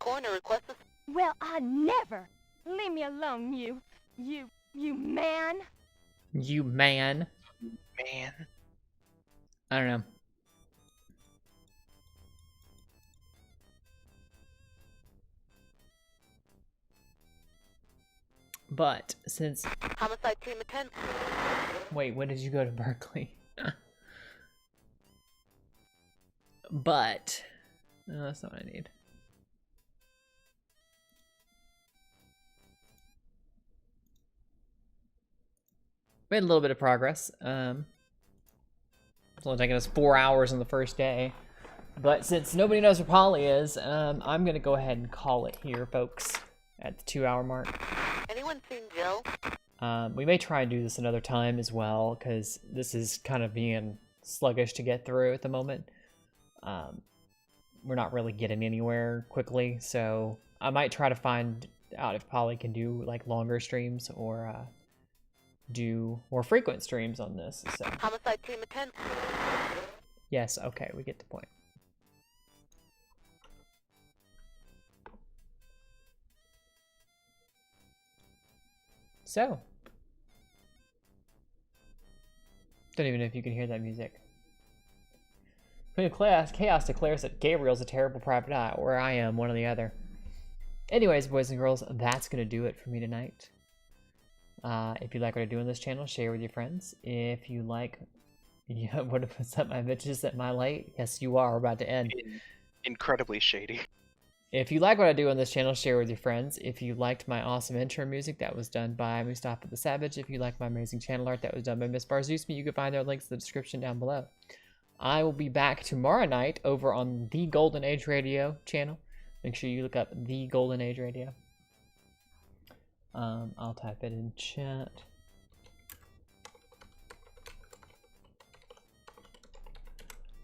Coroner requests a... Well, I never. Leave me alone, you man. You man. Man. I don't know. But since... Homicide team attend. Wait, when did you go to Berkeley? But... No, that's not what I need. We had a little bit of progress. It's only taken us 4 hours on the first day. But since nobody knows where Polly is, I'm going to go ahead and call it here, folks, at the 2 hour mark. Anyone seen Jill? We may try and do this another time as well, because this is kind of being sluggish to get through at the moment. We're not really getting anywhere quickly, so I might try to find out if Polly can do like longer streams or do more frequent streams on this. So. Homicide team attend. Yes, okay, we get the point. So. Don't even know if you can hear that music. Chaos declares that Gabriel's a terrible private eye, or I am, one or the other. Anyways, boys and girls, that's going to do it for me tonight. If you like what I do on this channel, share with your friends. If you like... Yeah, what's up, my bitches at my light? Yes, you are. We're about to end. Incredibly shady. If you like what I do on this channel, share with your friends. If you liked my awesome intro music, that was done by Mustafa the Savage. If you like my amazing channel art, that was done by Miss FarZoosme. You can find their links in the description down below. I will be back tomorrow night over on the Golden Age Radio channel. Make sure you look up the Golden Age Radio. I'll type it in chat.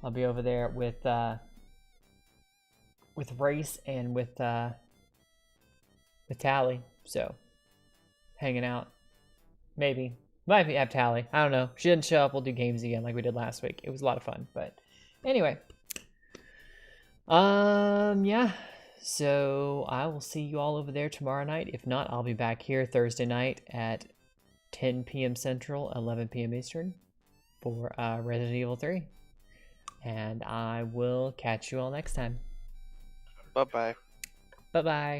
I'll be over there with Race and with Tally, so hanging out. Maybe might have Tally. I don't know. She didn't show up. We'll do games again like we did last week. It was a lot of fun. But anyway, yeah. So I will see you all over there tomorrow night. If not, I'll be back here Thursday night at 10 p.m. Central, 11 p.m. Eastern for Resident Evil 3. And I will catch you all next time. Bye-bye. Bye-bye.